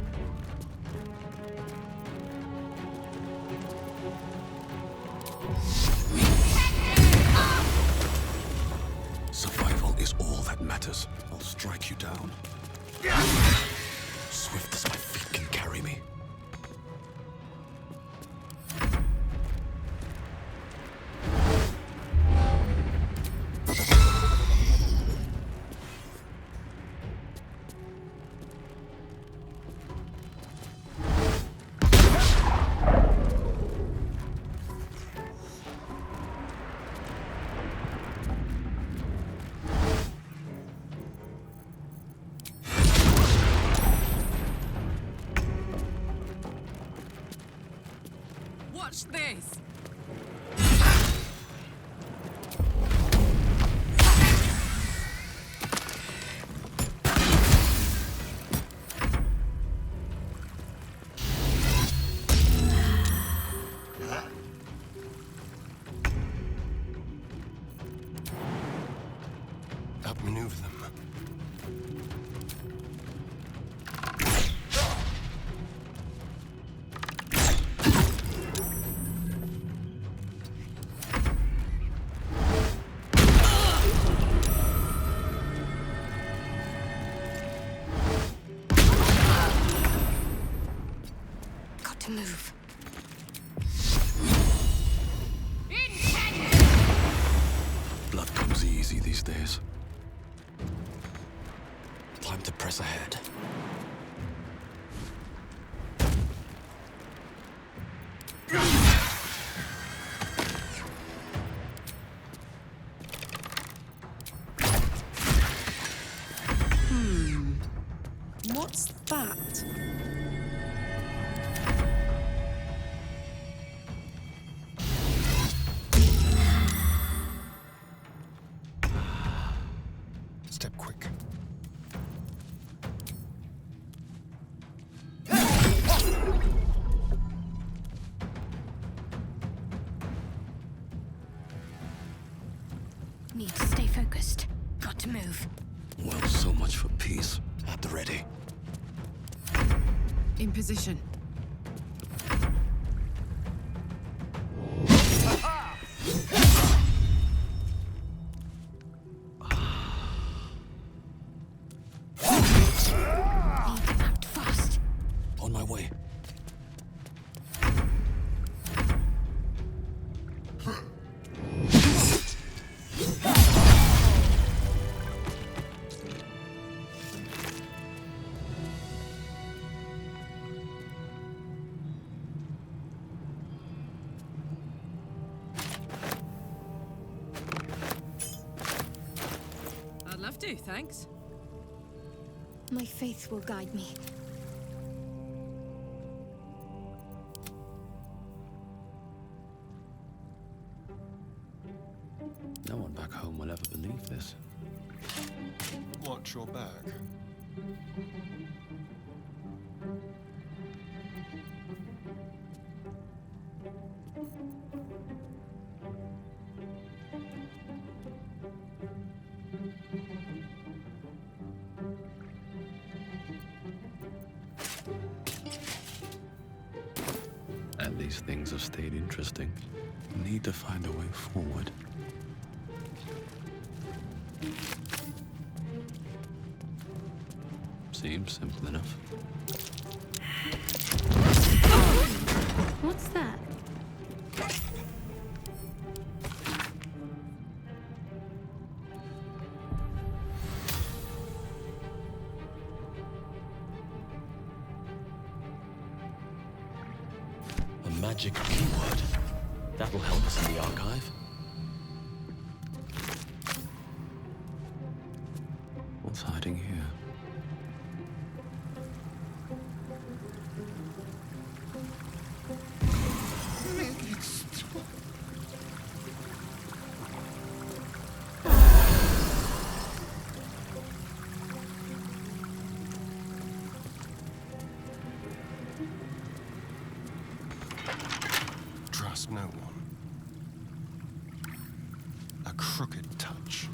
Survival is all that matters. I'll strike you down. Swift as my feet can carry me. Watch this. Outmaneuver them. Got to move. Blood comes easy these days. Time to press ahead. What's that? Step quick. Need to stay focused. Got to move. Well, so much for peace. At the ready. In position. Act fast. On my way. I'd love to, thanks. My faith will guide me. No one back home will ever believe this. Watch your back. At least things have stayed interesting. Need to find a way forward. Seems simple enough. What's that? A magic keyword. That will help us in the archive. What's hiding here? Trust no one. A crooked touch.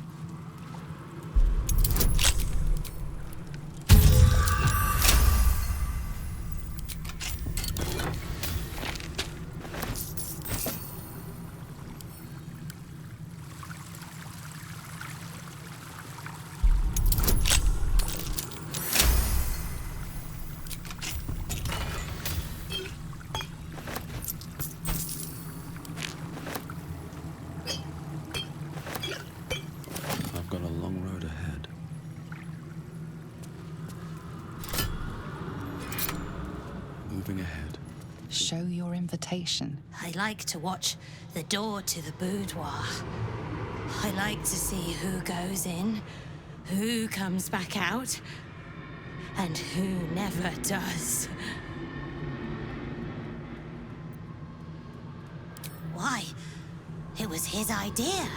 I've got a long road ahead. Moving ahead. Show your invitation. I like to watch the door to the boudoir. I like to see who goes in, who comes back out, and who never does. Why? It was his idea.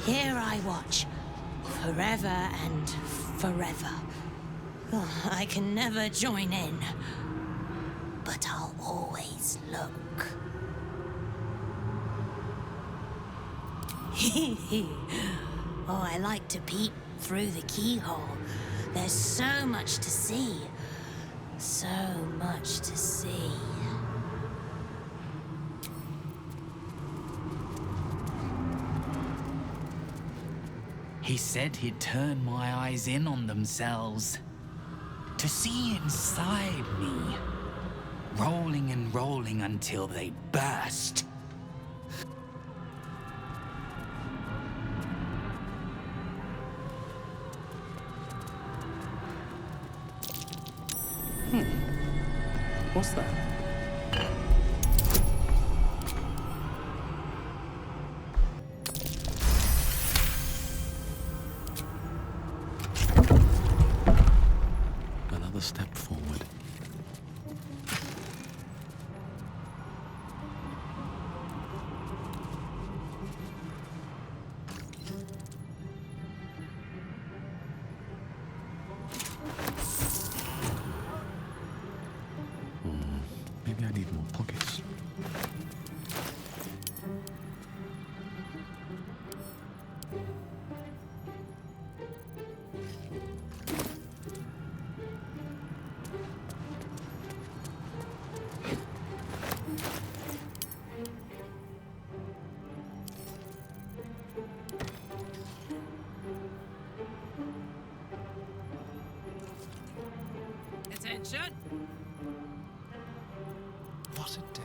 Here I watch, forever and forever. Oh, I can never join in, but I'll always look. Oh, I like to peep through the keyhole. There's so much to see. So much to see. He said he'd turn my eyes in on themselves. To see inside me. Rolling and rolling until they burst. What's that? Maybe I need more pockets. Attention! What a day.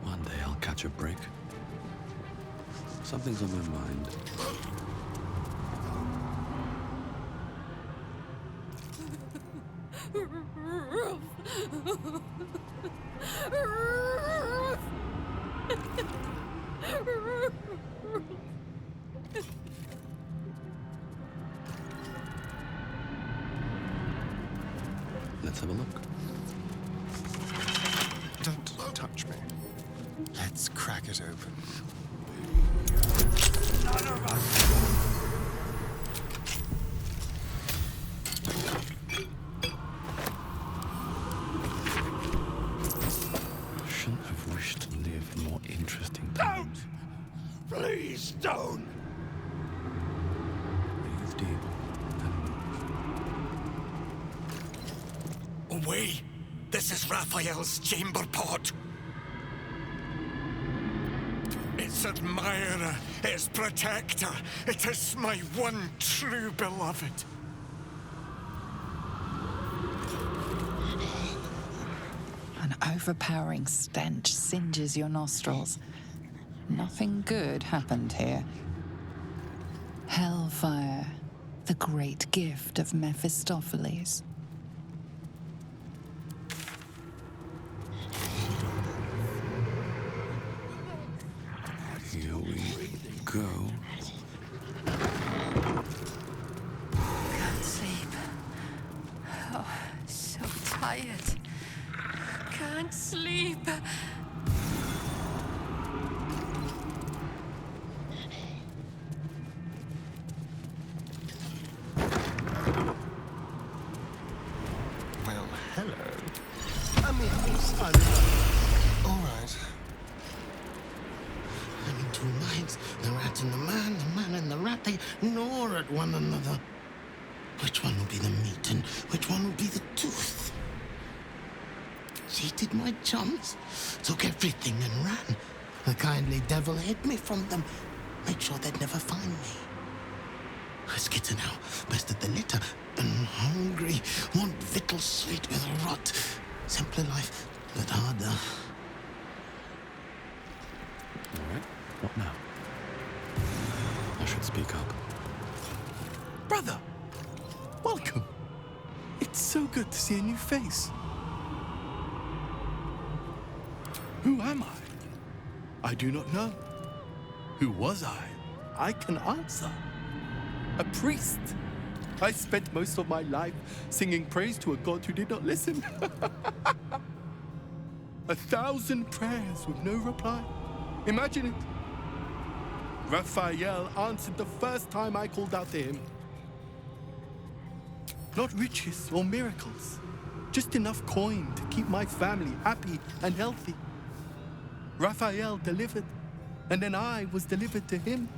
One day I'll catch a break. Something's on my mind. Let's have a look. Don't touch me. Let's crack it open. None of us. Shouldn't have wished to live in more interesting times. Don't! Please don't! Breathe deep. Away! This is Raphael's chamber pod. Its admirer, its protector. It is my one true beloved. An overpowering stench singes your nostrils. Nothing good happened here. Hellfire, the great gift of Mephistopheles. Here we go. Can't sleep. Oh, so tired. Can't sleep. Well, hello. I mean, all right. I'm in two minds. The rat and the man and the rat, they gnaw at one another. Which one will be the meat and which one will be the tooth? Cheated my chums, took everything and ran. The kindly devil hid me from them, made sure they'd never find me. I skitter now, bested the litter, and hungry, want victuals sweet with rot. Simpler life, but harder. All right, what now? I should speak up. Brother, welcome. It's so good to see a new face. Who am I? I do not know. Who was I? I can answer. A priest. I spent most of my life singing praise to a god who did not listen. 1,000 prayers with no reply. Imagine it. Raphael answered the first time I called out to him. Not riches or miracles, just enough coin to keep my family happy and healthy. Raphael delivered, and then I was delivered to him.